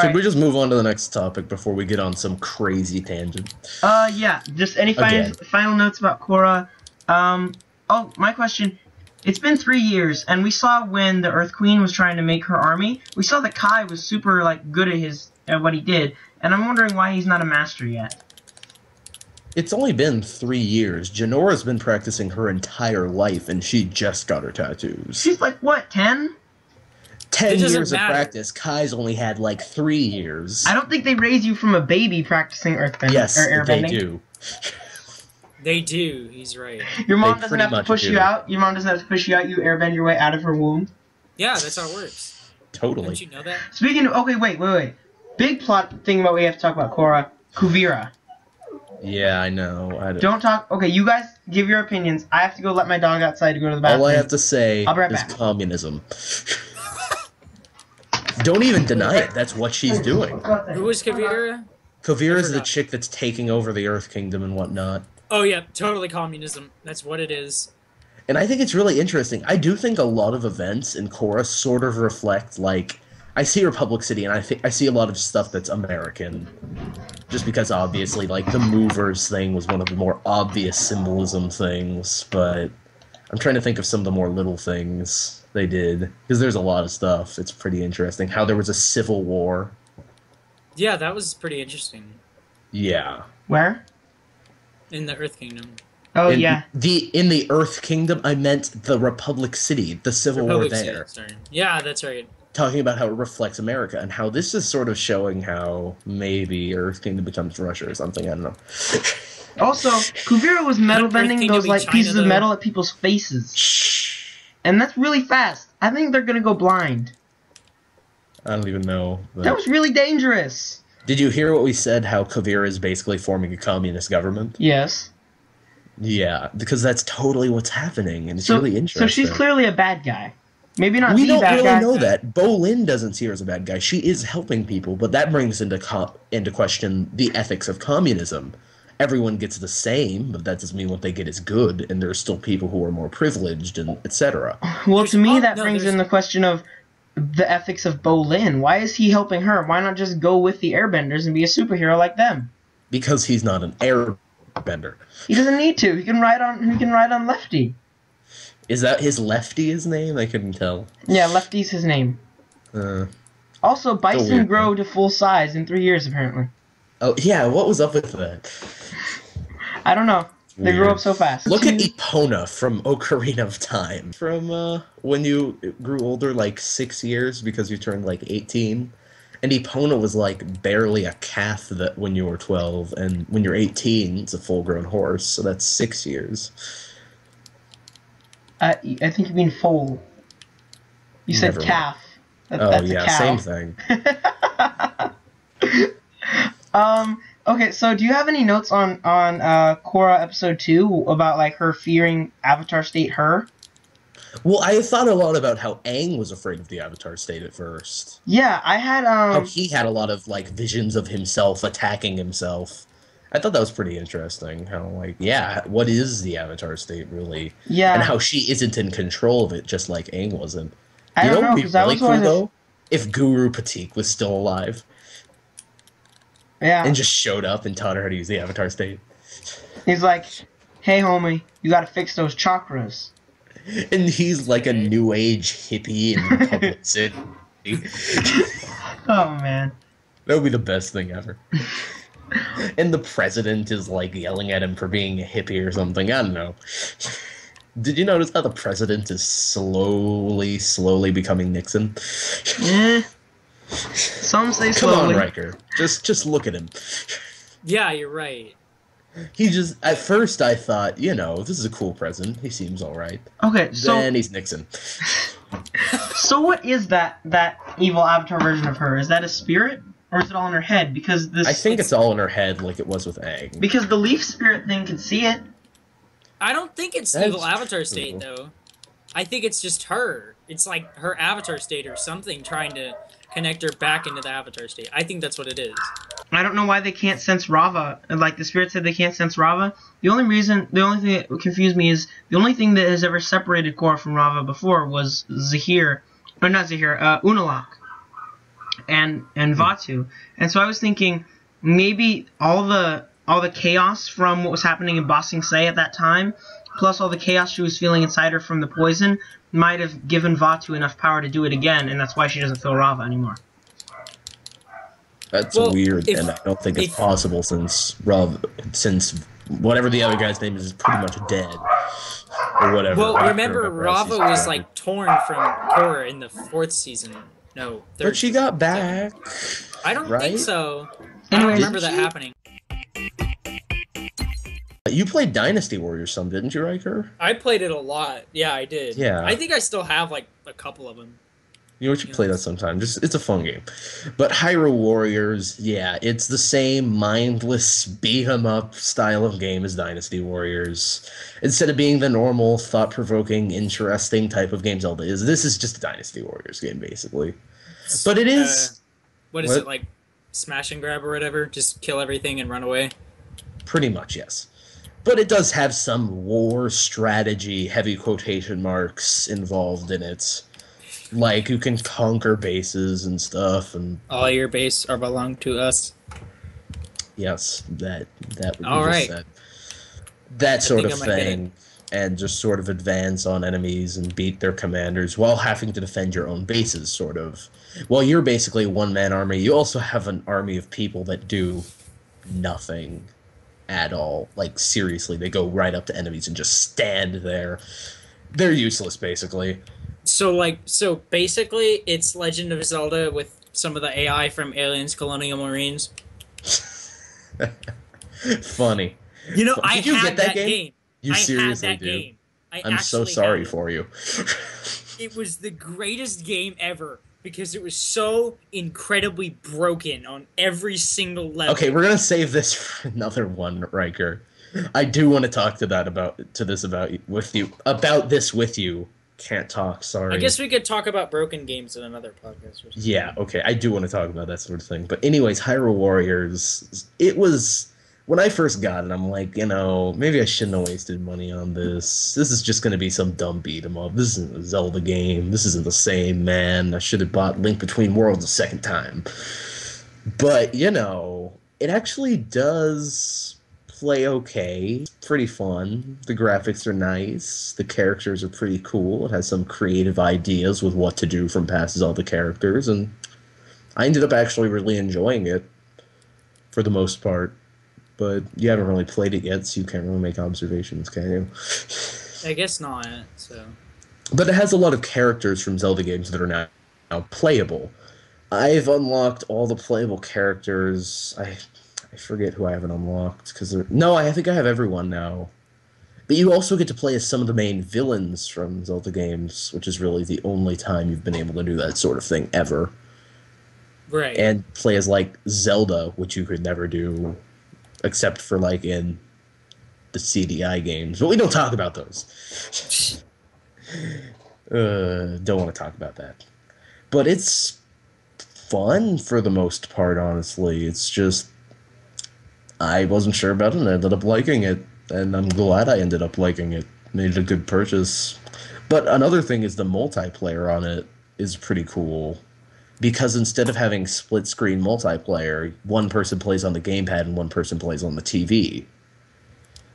Should we just move on to the next topic before we get on some crazy tangent? Yeah. Just any final notes about Korra? Oh, my question. It's been 3 years, and we saw when the Earth Queen was trying to make her army, we saw that Kai was super, like, good at what he did, and I'm wondering why he's not a master yet. It's only been 3 years. Janora's been practicing her entire life, and she just got her tattoos. She's like, what, 10? 10 years of practice. Kai's only had, like, 3 years. I don't think they raise you from a baby practicing earthbending or airbending. They do. They do. He's right. Your mom doesn't have to push you out. Your mom doesn't have to push you out. You airbend your way out of her womb. Yeah, that's how it works. Totally. Didn't you know that? Speaking of, okay, wait. Big plot thing about what we have to talk about Korra. Kuvira. Yeah, I know. Don't talk. Okay, you guys give your opinions. I have to go let my dog outside to go to the bathroom. All I have to say is communism. Don't even deny it. That's what she's doing. Who was Kuvira? Kuvira's the chick that's taking over the Earth Kingdom and whatnot. Oh yeah, totally communism. That's what it is. And I think it's really interesting. I do think a lot of events in Korra sort of reflect, like, I see Republic City and I see a lot of stuff that's American. Just because obviously, like, the movers thing was one of the more obvious symbolism things, but I'm trying to think of some of the more little things they did. Because there's a lot of stuff. It's pretty interesting. How there was a civil war. Yeah, that was pretty interesting. Yeah. Where? In the Earth Kingdom. Oh, yeah. In the Earth Kingdom, I meant the Republic City, the Civil War there. Sorry. Yeah, that's right. Talking about how it reflects America, and how this is sort of showing how maybe Earth Kingdom becomes Russia or something, I don't know. Also, Kuvira was metal bending those, like, pieces of metal at people's faces. And that's really fast. I think they're gonna go blind. I don't even know. That was really dangerous. Did you hear what we said, how Kuvira is basically forming a communist government? Yes. Yeah, because that's totally what's happening, and it's really interesting. So she's clearly a bad guy. Maybe not we the bad guy. We don't really know that. Bolin doesn't see her as a bad guy. She is helping people, but that brings into question the ethics of communism. Everyone gets the same, but that doesn't mean what they get is good, and there's still people who are more privileged, and etc. Well, to me, that brings in the question of the ethics of Bolin. Why is he helping her? Why not just go with the airbenders and be a superhero like them? Because he's not an airbender. He doesn't need to. He can ride on Lefty. Is that his name? I couldn't tell. Yeah, Lefty's his name. Also, bison grow to full size in 3 years, apparently. Oh, yeah, what was up with that? I don't know. They grew up so fast. Look at Epona from Ocarina of Time. From when you grew older, like 6 years, because you turned like 18. And Epona was like barely a calf when you were 12, and when you're 18, it's a full-grown horse, so that's 6 years. I think you mean foal. You said calf. That's yeah, same thing. Okay, so do you have any notes on Korra episode 2 about, like, her fearing Avatar State her? Well, I thought a lot about how Aang was afraid of the Avatar State at first. Yeah, I had how he had a lot of, like, visions of himself attacking himself. I thought that was pretty interesting. How, like, yeah, what is the Avatar State really? Yeah, and how she isn't in control of it, just like Aang wasn't. I don't know, because really cool though, if Guru Patik was still alive. Yeah. And just showed up and taught her how to use the Avatar State. He's like, "Hey, homie, you gotta fix those chakras." And he's like a new age hippie in Republic City. Oh man, that would be the best thing ever. And the president is like yelling at him for being a hippie or something. I don't know. Did you notice how the president is slowly becoming Nixon? Yeah. Some say slowly. Come on, Riker. Just look at him. Yeah, you're right. He just, at first I thought, this is a cool president. He seems alright. Okay, so... Then he's Nixon. So what is that evil Avatar version of her? Is that a spirit? Or is it all in her head? Because this... I think it's all in her head like it was with Aang. Because the leaf spirit thing can see it. I don't think it's That's evil avatar true. state though. I think it's just her. It's like her avatar state or something trying to connect her back into the avatar state. I think that's what it is. I don't know why they can't sense Rava. Like the spirit said they can't sense Rava. The only thing that confused me is the only thing that has ever separated Korra from Rava before was Zahir, or not Zahir, Unalaq, and Vatu. And so I was thinking maybe all the chaos from what was happening in Ba Sing Se at that time, plus all the chaos she was feeling inside her from the poison, might have given Vatu enough power to do it again, and that's why she doesn't feel Rava anymore. That's weird, and I don't think it's possible since whatever the other guy's name is pretty much dead, or whatever. Well, remember, Rava was like torn from Korra in the 4th season. No, 3rd. But she got back. I don't think so. I Anyway, don't remember that happening. You played Dynasty Warriors some, didn't you, Riker? I played it a lot. Yeah, I did. Yeah. I think I still have like a couple of them. You should play that sometime. It's a fun game. But Hyrule Warriors, yeah, it's the same mindless beat-em-up style of game as Dynasty Warriors. Instead of being the normal, thought-provoking, interesting type of game Zelda is, this is just a Dynasty Warriors game, basically. But it is... What is it, like smash and grab or whatever? Just kill everything and run away? Pretty much, yes. But it does have some war strategy, heavy quotation marks, involved in it. Like, you can conquer bases and stuff, and all your base are belong to us. Yes, that would be all right. said. That sort of thing, and just sort of advance on enemies and beat their commanders while having to defend your own bases, sort of. While you're basically a one-man army, you also have an army of people that do nothing at all. Like, seriously, they go right up to enemies and just stand there. They're useless, basically. So basically, it's Legend of Zelda with some of the AI from Aliens Colonial Marines. Funny. You know, Did you get that game? You seriously had that do. game. I'm so sorry for you. It was the greatest game ever because it was so incredibly broken on every single level. Okay, we're gonna save this for another one, Riker. I do want to talk about this with you. Can't talk, sorry. I guess we could talk about broken games in another podcast. Or something. Yeah, okay, I do want to talk about that sort of thing. But anyways, Hyrule Warriors, it was... When I first got it, I'm like, maybe I shouldn't have wasted money on this. This is just going to be some dumb beat-em-up. This isn't a Zelda game. This isn't the same, man. I should have bought Link Between Worlds a second time. But, it actually does... play okay. It's pretty fun. The graphics are nice. The characters are pretty cool. It has some creative ideas with what to do from past Zelda characters, and I ended up actually really enjoying it for the most part. But you haven't really played it yet, so you can't really make observations, can you? I guess not, so... But it has a lot of characters from Zelda games that are now playable. I've unlocked all the playable characters. I forget who I haven't unlocked, I think I have everyone now. But you also get to play as some of the main villains from Zelda games, which is really the only time you've been able to do that sort of thing ever. Right. And play as, Zelda, which you could never do, except for, in the CDI games. But we don't talk about those. Don't want to talk about that. But it's fun for the most part, honestly. It's just... I wasn't sure about it, and I ended up liking it, and I'm glad I ended up liking it. Made it a good purchase. But another thing is the multiplayer on it is pretty cool, because instead of having split-screen multiplayer, one person plays on the gamepad and one person plays on the TV,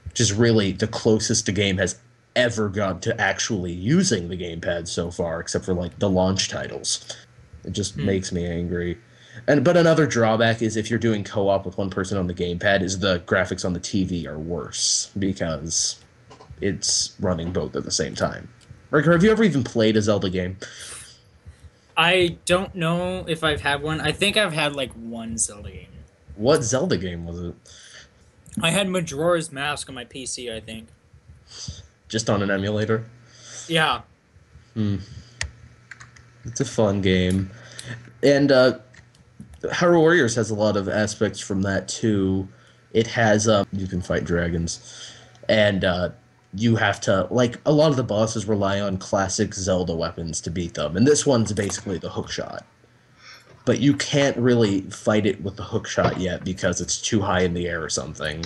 which is really the closest the game has ever got to actually using the gamepad so far, except for, the launch titles. It just makes me angry. But another drawback is if you're doing co-op with one person on the gamepad is the graphics on the TV are worse because it's running both at the same time. Riker, have you ever even played a Zelda game? I don't know if I've had one. I think I've had one Zelda game. What Zelda game was it? I had Majora's Mask on my PC, I think. Just on an emulator? Yeah. It's a fun game. And Hyrule Warriors has a lot of aspects from that too. It has you can fight dragons, and you have to, like, a lot of the bosses rely on classic Zelda weapons to beat them, and this one's basically the hook shot. But you can't really fight it with the hook shot yet because it's too high in the air or something.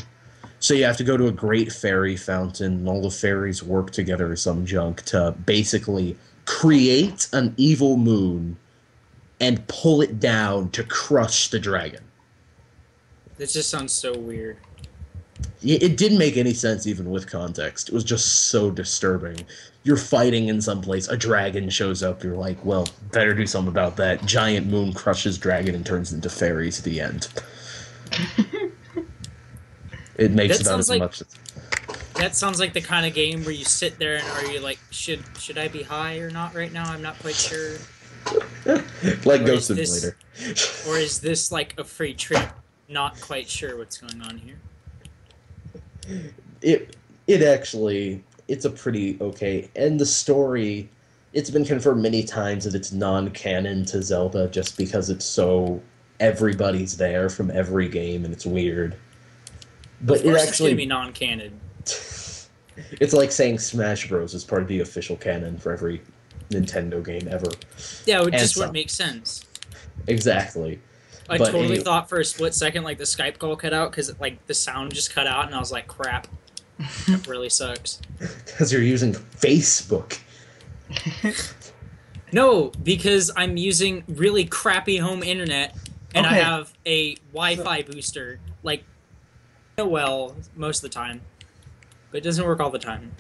So you have to go to a great fairy fountain, and all the fairies work together or some junk to basically create an evil moon and pull it down to crush the dragon. This just sounds so weird. It didn't make any sense even with context. It was just so disturbing. You're fighting in some place, a dragon shows up, you're like, well, better do something about that. Giant moon crushes dragon and turns into fairies at the end. It makes That about as sounds much. That sounds like the kind of game where you sit there and are you like, should I be high or not right now? I'm not quite sure. Like Or Ghost is this- Simulator. Or is this like a free trip? Not quite sure what's going on here. It actually, it's a pretty okay, and the story, it's been confirmed many times that it's non-canon to Zelda just because it's so, everybody's there from every game and it's weird. But Of course it actually, it's gonna be non-canon. it's like saying Smash Bros. Is part of the official canon for every Nintendo game ever. Yeah, it And just some. wouldn't make sense. Exactly. I But totally anyway- thought for a split second like the Skype call cut out because like the sound just cut out and I was like, crap. That really sucks. Because you're using Facebook. No, because I'm using really crappy home internet and I Okay. have a Wi-Fi booster. Like, well, most of the time. But it doesn't work all the time.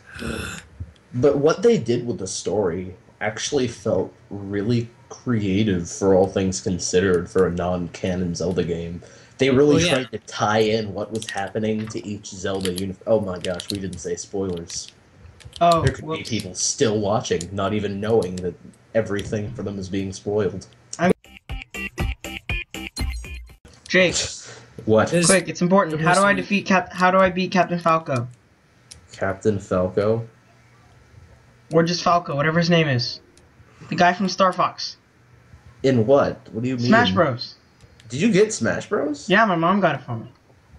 But what they did with the story actually felt really creative for all things considered for a non-canon Zelda game. They really Oh, yeah. tried to tie in what was happening to each Zelda Oh my gosh, we didn't say spoilers. Oh, There could be whoops. people still watching, not even knowing that everything for them is being spoiled. Jake, What? This- quick, it's important. the How do I most- defeat How do I beat Captain Falco? Captain Falco? Or just Falco, whatever his name is. The guy from Star Fox. In what? What do you mean? Smash Bros. Did you get Smash Bros? Yeah, my mom got it for me.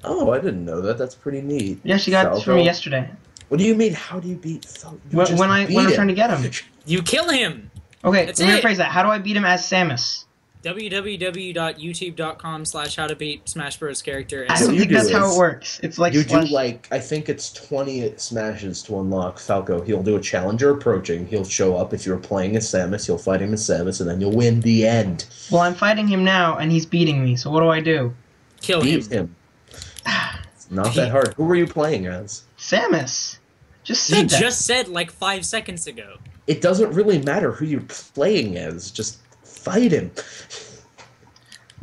Oh, I didn't know that. That's pretty neat. Yeah, she got it for me yesterday. What do you mean? How do you beat Falco? When I'm trying to get him. You kill him! Okay, That's let me it. rephrase that. How do I beat him as Samus? www.youtube.com/how-to-beat Smash Bros. character. I What don't you think do that's how is it works. It's like You do Slash- like, I think it's 20 smashes to unlock Falco. He'll do a challenger approaching. He'll show up. If you're playing as Samus, you'll fight him as Samus, and then you'll win the end. Well, I'm fighting him now, and he's beating me. So what do I do? Kill Beat him. him. It's not that hard. Who were you playing as? Samus. Just You said that. just said like 5 seconds ago. It doesn't really matter who you're playing as. Just fight him.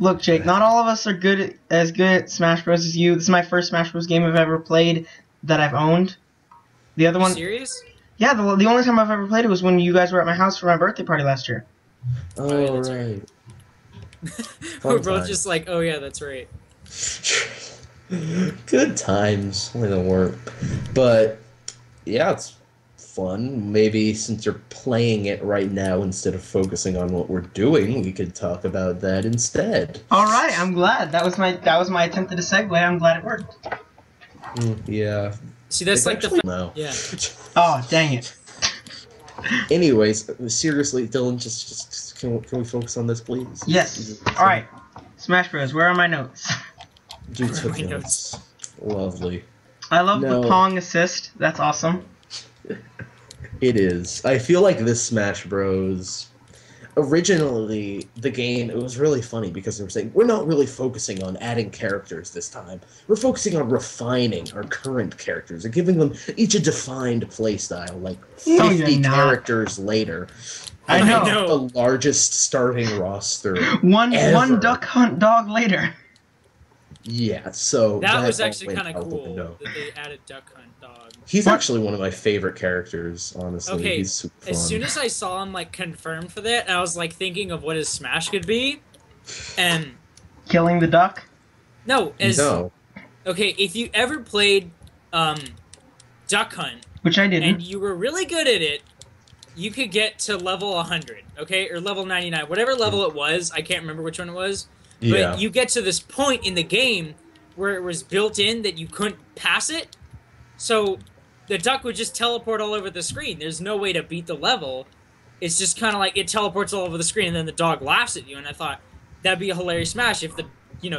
Look, Jake. Not all of us are good at Smash Bros. As you. This is my first Smash Bros. Game I've ever played that I've owned. The other You one, serious? yeah. The only time I've ever played it was when you guys were at my house for my birthday party last year. Oh, yeah, Oh, that's right. We're Fun both time. just like, oh yeah, that's right. Good times when it weren't. But yeah, it's fun. Maybe since you're playing it right now, instead of focusing on what we're doing, we could talk about that instead. All right, I'm glad. That was my attempt at a segue. I'm glad it worked. Yeah. See, that's It's like actually, the no. yeah. Oh, dang it. Anyways, seriously, Dylan, just can we focus on this, please? Yes. All right. Smash Bros. Where are my notes? You Where are took my notes. Lovely. I love No. the Pong assist. That's awesome. It is. I feel like this Smash Bros. Originally, the game, it was really funny because they were saying, we're not really focusing on adding characters this time. We're focusing on refining our current characters and giving them each a defined playstyle, like No, 50 you're not. characters later. I know. know. The largest starting roster. One Ever. duck hunt dog later. Yeah, so That was all actually went kind of out the cool window. that they added Duck Hunt Dog. He's What? actually one of my favorite characters, honestly. Okay, He's super fun. as soon as I saw him like confirmed for that, I was like thinking of what his Smash could be, and Killing the duck. no, No. okay, if you ever played Duck Hunt Which I and didn't. you were really good at it, you could get to level 100, okay, or level 99, whatever level it was. I can't remember which one it was. Yeah. But you get to this point in the game where it was built in that you couldn't pass it. So the duck would just teleport all over the screen. There's no way to beat the level. It's just kind of like it teleports all over the screen, and then the dog laughs at you. And I thought that'd be a hilarious smash if the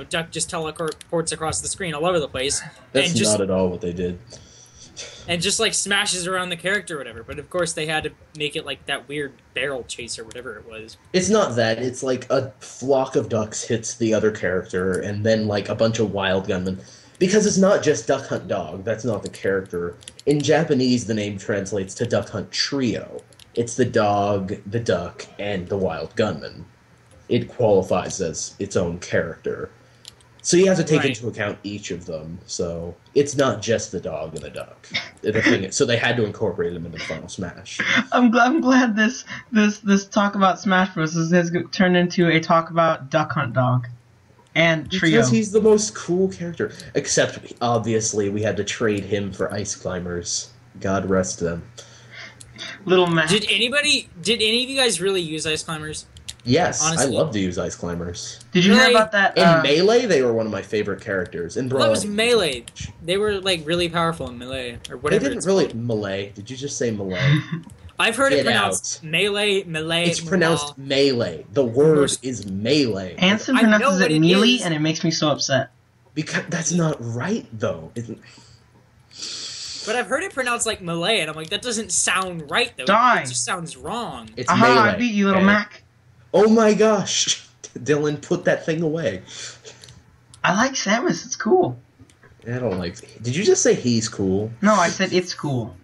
duck just teleports across the screen all over the place. That's and just, not at all what they did. And just like smashes around the character or whatever. But of course they had to make it like that weird barrel chase or whatever it was. It's not that. It's like a flock of ducks hits the other character, and then like a bunch of wild gunmen. Because it's not just Duck Hunt Dog. That's not the character. In Japanese, the name translates to Duck Hunt Trio. It's the dog, the duck, and the wild gunman. It qualifies as its own character. So you have to take into account each of them. So it's not just the dog and the duck. So they had to incorporate them into the final Smash. I'm glad this talk about Smash Bros. Has turned into a talk about Duck Hunt Dog and Trio. Because he's the most cool character. Except, obviously, we had to trade him for Ice Climbers. God rest them. Little Mac. Did any of you guys really use Ice Climbers? Yes, Honestly. I love to use Ice Climbers. Did you hear about that? In Melee, they were one of my favorite characters. In Brawl, that was Melee. They were like really powerful in Melee or whatever. They didn't really Melee. Did you just say Melee? I've heard it pronounced Melee. It's pronounced Melee. The word is Melee. Anson pronounces it melee, and it makes me so upset. Because that's not right, though. But I've heard it pronounced like Melee, and I'm like, that doesn't sound right, though. Die. It just sounds wrong. It's Aha, Melee. I beat you, little Mac. Oh my gosh. Dylan, put that thing away. I like Samus. It's cool. I don't like... Did you just say he's cool? No, I said it's cool.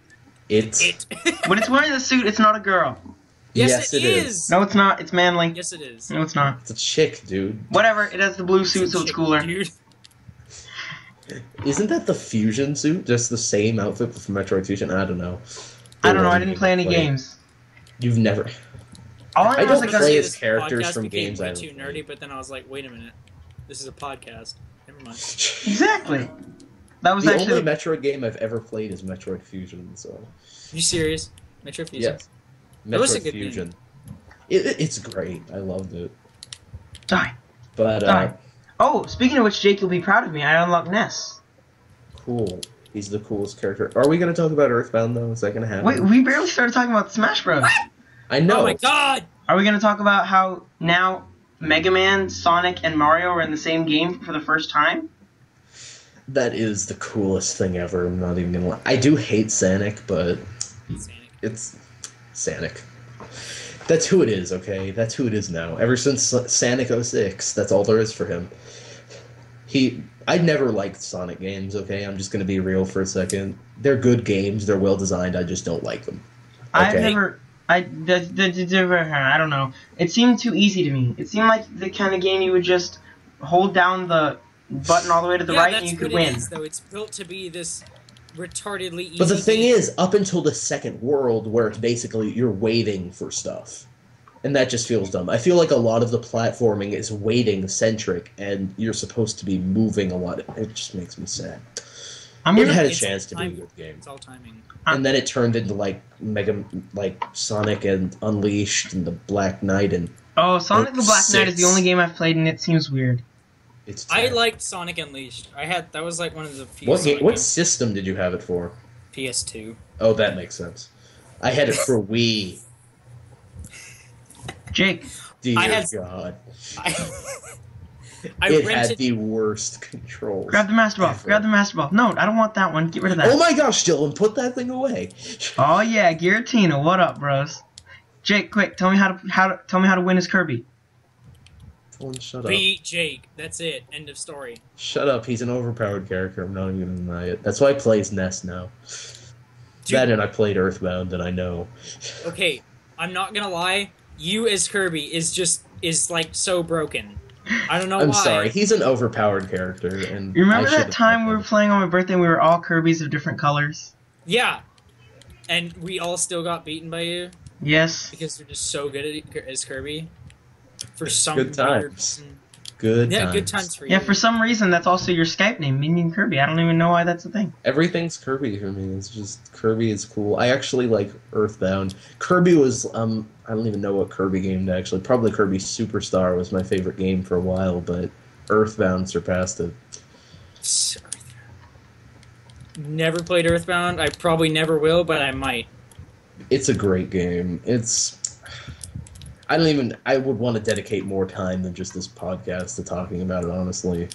It. When it's wearing the suit, it's not a girl. Yes, it is. No, it's not. It's manly. Yes, it is. No, it's not. It's a chick, dude. Whatever. It has the blue suit, so it's cooler. Dude. Isn't that the Fusion suit? Just the same outfit from Metroid Fusion? I don't know. I don't know. I didn't play any games. You've never... All I know is don't I play got as characters from games I way too nerdy, but then I was like, wait a minute. This is a podcast. Never mind. Exactly. That was the actually only Metroid game I've ever played is Metroid Fusion, so... You serious? Metroid Fusion? Yes. That was a Metroid good Fusion. It's great. I loved it. Die. But, Die. Oh, speaking of which, Jake, you'll be proud of me. I unlocked Ness. Cool. He's the coolest character. Are we going to talk about Earthbound, though? Is that going to happen? Wait, we barely started talking about Smash Bros. I know. Oh my god! Are we going to talk about how now Mega Man, Sonic, and Mario are in the same game for the first time? That is the coolest thing ever. I'm not even going to lie. I do hate Sonic, but it's Sonic. That's who it is, okay? That's who it is now. Ever since Sonic 06, that's all there is for him. I never liked Sonic games, okay? I'm just going to be real for a second. They're good games. They're well designed. I just don't like them. Okay? I don't know. It seemed too easy to me. It seemed like the kind of game you would just hold down the button all the way to the right and you could win. It is, though. It's built to be this retardedly easy But the thing game. is, up until the second world, where it's basically you're waiting for stuff. And that just feels dumb. I feel like a lot of the platforming is waiting-centric, and you're supposed to be moving a lot. It just makes me sad. It had a chance to be a good game. It's all timing. And then it turned into, like Sonic and Unleashed and the Black Knight and... Oh, Sonic the Black Knight is the only game I've played, and it seems weird. I liked Sonic Unleashed. That was like one of the few. What system did you have it for? PS2. Oh, that makes sense. I had it for Wii. Jake. Dear God. I it rented... had the worst controls. Grab the Master Ball. Grab the Master Ball. No, I don't want that one. Get rid of that. Oh my gosh, Dylan, put that thing away. Oh yeah, Giratina. What up, bros? Jake, quick, tell me how to win as Kirby. Dylan, shut up. Beat Jake. That's it. End of story. Shut up. He's an overpowered character. I'm not even gonna deny it. That's why I plays Ness now. Dude. That and I played Earthbound, and I know. Okay, I'm not gonna lie. You as Kirby is like so broken. I don't know why. I'm sorry. He's an overpowered character, and you remember that time we were playing on my birthday and we were all Kirbys of different colors? Yeah. And we all still got beaten by you? Yes. Because you're just so good at it as Kirby? For some good times. Good times. Good times for you. Yeah, for some reason that's also your Skype name, Minion Kirby. I don't even know why that's a thing. Everything's Kirby for me. It's just Kirby is cool. I actually like Earthbound. Kirby was I don't even know what Kirby game to actually. Probably Kirby Superstar was my favorite game for a while, but Earthbound surpassed it. never played Earthbound. I probably never will, but I might. It's a great game. I would want to dedicate more time than just this podcast to talking about it, honestly.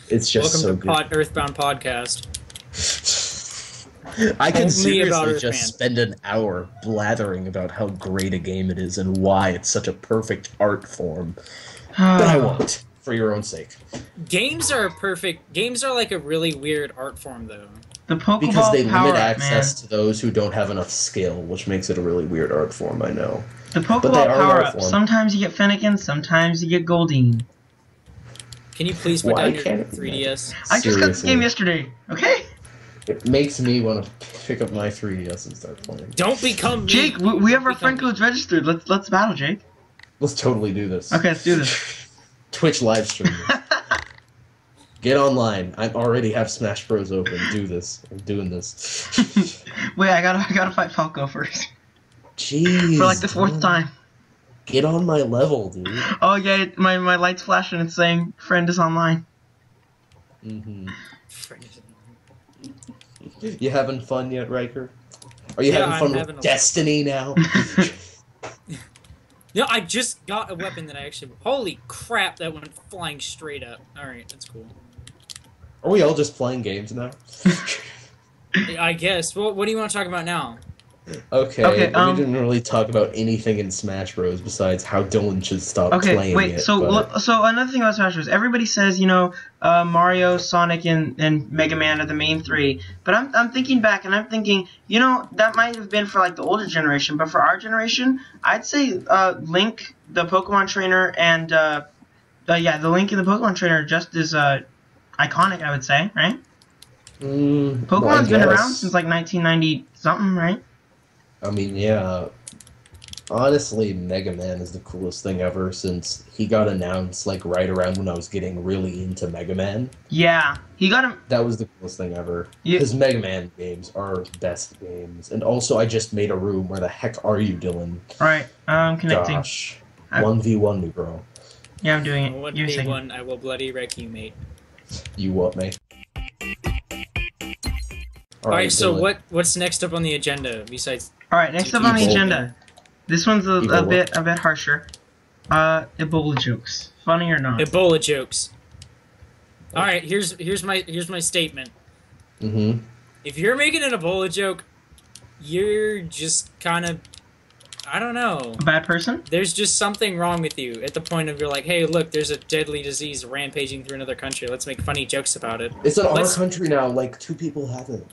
It's just Welcome so to good. Earthbound Podcast. I can Only seriously about just Earthbound. spend an hour blathering about how great a game it is and why it's such a perfect art form. But I won't, for your own sake. Games are perfect. Games are like a really weird art form, though. The Pokeball Because they limit power-up, access man. to those who don't have enough skill, which makes it a really weird art form, I know. The But they Pokeball are an art power-up. form. Sometimes you get Fennekin, sometimes you get Goldeen. Can you please put Why down your can't it- 3DS? I just got this Seriously. game yesterday, okay? It makes me want to pick up my 3DS and start playing. Don't become me. Jake, we have our Become friend me. codes registered. Let's battle, Jake. Let's totally do this. Okay, let's do this. Twitch live stream. Get online. I already have Smash Bros. Open. Do this. I'm doing this. Wait, I gotta fight Falco first. Jeez. For like the fourth man. time. Get on my level, dude. Oh yeah, my light's flashing and saying friend is online. Mm-hmm. You having fun yet, Riker? Are you Yeah, having I'm fun having with a- Destiny now? No, I just got a weapon that I actually. Holy crap! That went flying straight up. All right, that's cool. Are we all just playing games now? I guess. Well, what do you want to talk about now? Okay, Okay, we didn't really talk about anything in Smash Bros. Besides how Dylan should stop Okay, playing wait. it. So but- so another thing about Smash Bros. Everybody says Mario, Sonic, and Mega Man are the main three. But I'm thinking back and I'm thinking that might have been for like the older generation, but for our generation, I'd say Link, the Pokemon trainer, and the Link and the Pokemon trainer are just as iconic. I would say, right? Pokemon's Pokemon's been around since like 1990 something, right? I mean, yeah. Honestly, Mega Man is the coolest thing ever since he got announced like right around when I was getting really into Mega Man. Yeah, he got him. That was the coolest thing ever. Yeah. Because Mega Man games are best games. And also, I just made a room. Where the heck are you, Dylan? All right, I'm connecting. Gosh. 1v1 me, bro. Yeah, I'm doing it. One Give me a day second. one, I will bloody wreck you, mate. You what, mate? Alright, so Dylan. what's next up on the agenda besides? All right, next up on the Evil. agenda. This one's a Evil bit harsher. Ebola jokes. Funny or not? Ebola jokes. All right, here's my statement. Mm-hmm. If you're making an Ebola joke, you're just kind of, I don't know. A bad person? There's just something wrong with you at the point of you're like, hey, look, there's a deadly disease rampaging through another country. Let's make funny jokes about it. It's in our Let's- country now. Like, 2 people have it.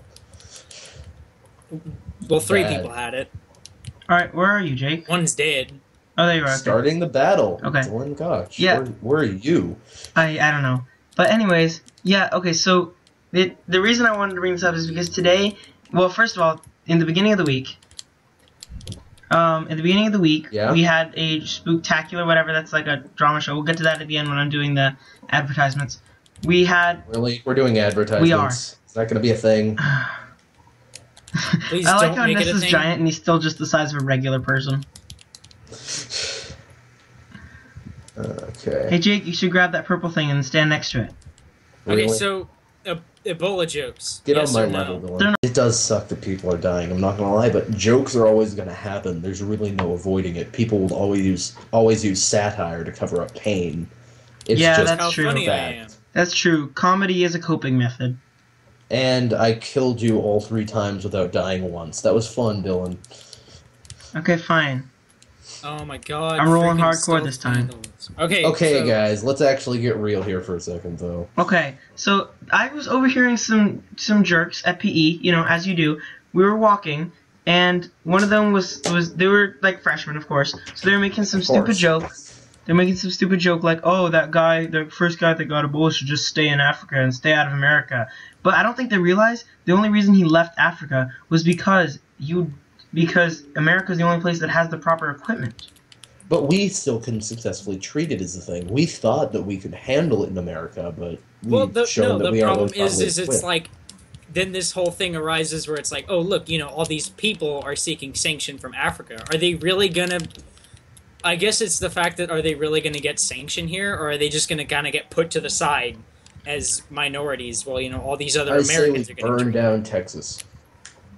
Well, 3 Bad. people had it. All right, where are you, Jake? One's dead. Oh, there you are. Okay. Starting the battle. Okay. Dylan, gosh. Yeah. Where are you? I don't know. But anyways, yeah. Okay, so the reason I wanted to bring this up is because today, well, first of all, in the beginning of the week, Yeah. we had a spooktacular, whatever. That's like a drama show. We'll get to that at the end when I'm doing the advertisements. We had. Really? We're doing advertisements. We are. Is that going to be a thing? Please I like don't how make it a Ness is thing. giant and he's still just the size of a regular person. Okay. Hey Jake, you should grab that purple thing and stand next to it. Okay, Really? so Ebola jokes. Get Yes on or my no? level, Dylan. They're not- It does suck that people are dying. I'm not gonna lie, but jokes are always gonna happen. There's really no avoiding it. People will always use satire to cover up pain. It's Yeah, just that's How true. funny I fact. am. That's true. Comedy is a coping method. And I killed you all 3 times without dying once. That was fun, Dylan. Okay, fine. Oh my god. I'm rolling freaking hardcore stealth this time. vandals. Okay. Okay, so, guys, let's actually get real here for a second, though. Okay, so I was overhearing some jerks at PE, as you do. We were walking, and one of them was they were like freshmen, of course. So they were making some stupid course. joke. They're making some stupid joke like, oh, that guy, the first guy that got Ebola should just stay in Africa and stay out of America. But I don't think they realize the only reason he left Africa was because America's the only place that has the proper equipment. But we still couldn't successfully treat it as a thing. We thought that we could handle it in America, but we've shown that the we problem aren't is it's equipped. like, then this whole thing arises where it's like, oh look, all these people are seeking sanction from Africa. Are they really gonna? I guess it's the fact that are they really gonna get sanction here, or are they just gonna kind of get put to the side as minorities, while all these other I say we Americans are getting burn treated. down Texas.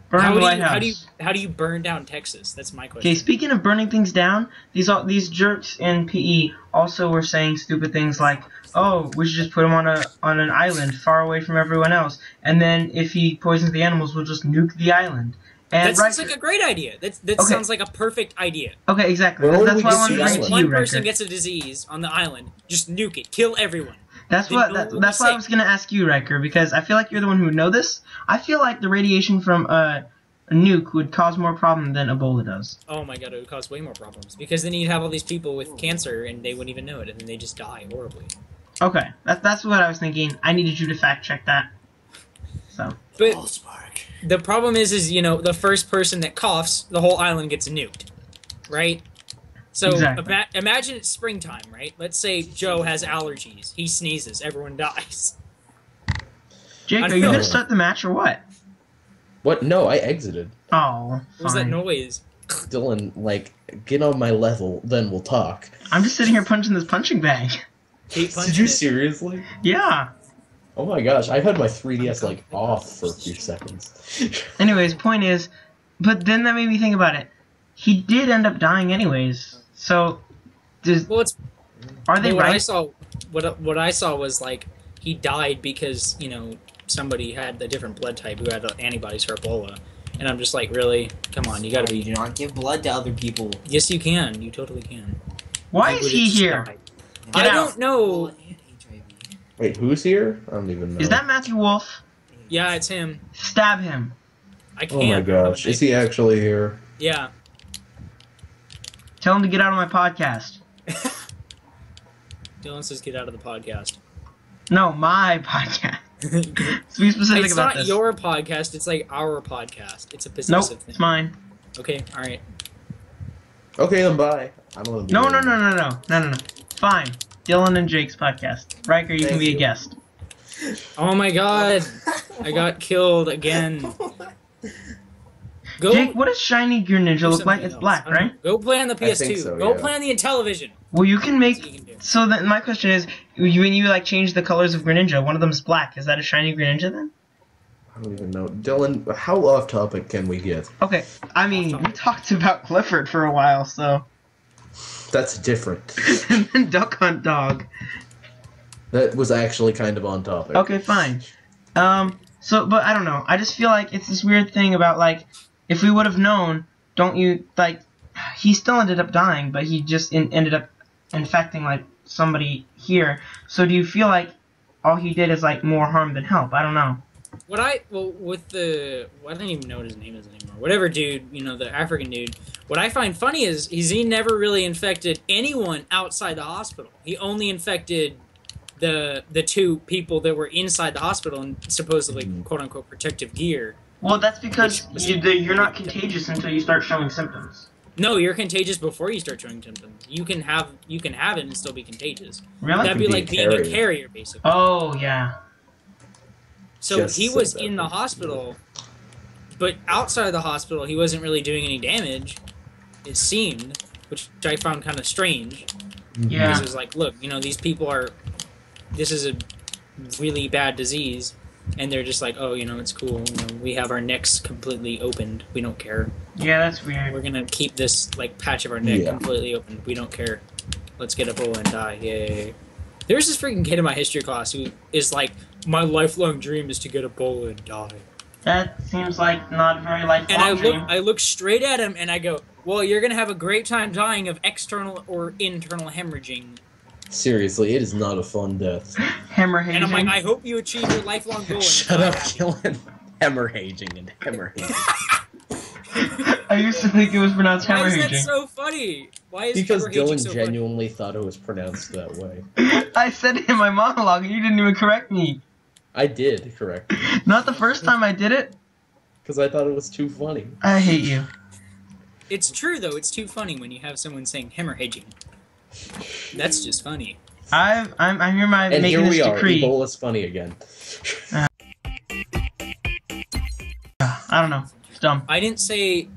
Burn the White House. How do you burn down Texas? That's my question. Okay, speaking of burning things down, these jerks in PE also were saying stupid things like, "Oh, we should just put him on an island far away from everyone else, and then if he poisons the animals, we'll just nuke the island." And that sounds like a great idea. That sounds like a perfect idea. Okay, exactly. Well, That's why I wanted to see bring it to One you, person Riker. gets a disease on the island, just nuke it, kill everyone. That's Then why I was gonna ask you, Riker, because I feel like you're the one who would know this. I feel like the radiation from a nuke would cause more problem than Ebola does. Oh my god, it would cause way more problems because then you'd have all these people with cancer and they wouldn't even know it, and then they just die horribly. Okay, that's what I was thinking. I needed you to fact check that. So. But the problem is the first person that coughs, the whole island gets nuked, right? So Exactly. Imagine it's springtime, right? Let's say Joe has allergies. He sneezes, everyone dies. Jake, are you gonna start the match or what? What? No, I exited. Oh, What was that fine. noise? Dylan, get on my level, then we'll talk. I'm just sitting here punching this punching bag. Keep punching Did you it. seriously? Yeah. Oh my gosh, I had my 3DS off for a few seconds. Anyways, point is, but then that made me think about it. He did end up dying anyways. So, Well, are they what right? what I saw was he died because somebody had a different blood type who had antibodies for Ebola, and I'm just like, really? Come on, you gotta You be. do not give blood to other people. Yes, you can. You totally can. Why He is would've he just here? died. Get I out. don't know. Ebola and HIV. Wait, who's here? I don't even know. Is that Matthew Wolf? Yeah, it's him. Stab him. I can't. Oh my gosh, is he actually here? Yeah. Tell him to get out of my podcast. Dylan says get out of the podcast. No, my podcast. Let's be specific It's about not this. your podcast. It's like our podcast. It's a Nope, possessive thing. it's mine. Okay, all right. Okay, then bye. I don't want to. No. Fine. Dylan and Jake's podcast. Riker, you can Thank be a you. guest. Oh my god, I got killed again. Go. Jake, what does shiny Greninja do look like? something It's else. black, I don't know. right? Go play on the PS2. think so, Go yeah. play on the Intellivision. Well, you can That's what you make. can do. So then, my question is, when you change the colors of Greninja, one of them's black. Is that a shiny Greninja then? I don't even know. Dylan, how off topic can we get? Okay, I mean, we talked about Clifford for a while, so. That's different. And then Duck Hunt Dog. That was actually kind of on topic. Okay, fine. So, but I don't know. I just feel like it's this weird thing about, if we would have known, don't you, he still ended up dying, but he just ended up infecting, somebody here. So do you feel like all he did is, more harm than help? I don't know. I don't even know what his name is anymore. Whatever dude, the African dude. What I find funny is he never really infected anyone outside the hospital. He only infected the two people that were inside the hospital and supposedly quote unquote protective gear. Well, that's because you're not contagious until you start showing symptoms. No, you're contagious before you start showing symptoms. You can have it and still be contagious. Really? That'd be Be a like being a carrier. carrier, basically. Oh, yeah. So Just he said was that in the before. hospital, but outside of the hospital, he wasn't really doing any damage. It seemed, which I found kind of strange. Yeah. Because it was like, look, these people this is a really bad disease, and they're just like, oh, it's cool. We have our necks completely opened. We don't care. Yeah, that's weird. We're gonna keep this patch of our neck Yeah. completely open. We don't care. Let's get Ebola and die. Yay! There's this freaking kid in my history class who is like, my lifelong dream is to get Ebola and die. That seems like not a very lifelong And dream. I look straight at him and I go, well, you're gonna have a great time dying of external or internal hemorrhaging. Seriously, it is not a fun death. Hemorrhaging. And I'm like, I hope you achieve your lifelong goal. And Shut die up, happy." Dylan. Hemorrhaging and hemorrhaging. I used to think it was pronounced Why is that hemorrhaging. so funny? Why is Because hemorrhaging Dylan so funny? genuinely thought it was pronounced that way. I said it in my monologue and you didn't even correct me. I did, correct. Not the first time I did it. Because I thought it was too funny. I hate you. It's true though. It's too funny when you have someone saying hemorrhaging. That's just funny. I'm hereby And making here this we are, decree. Ebola's funny again. I don't know. It's dumb. I didn't say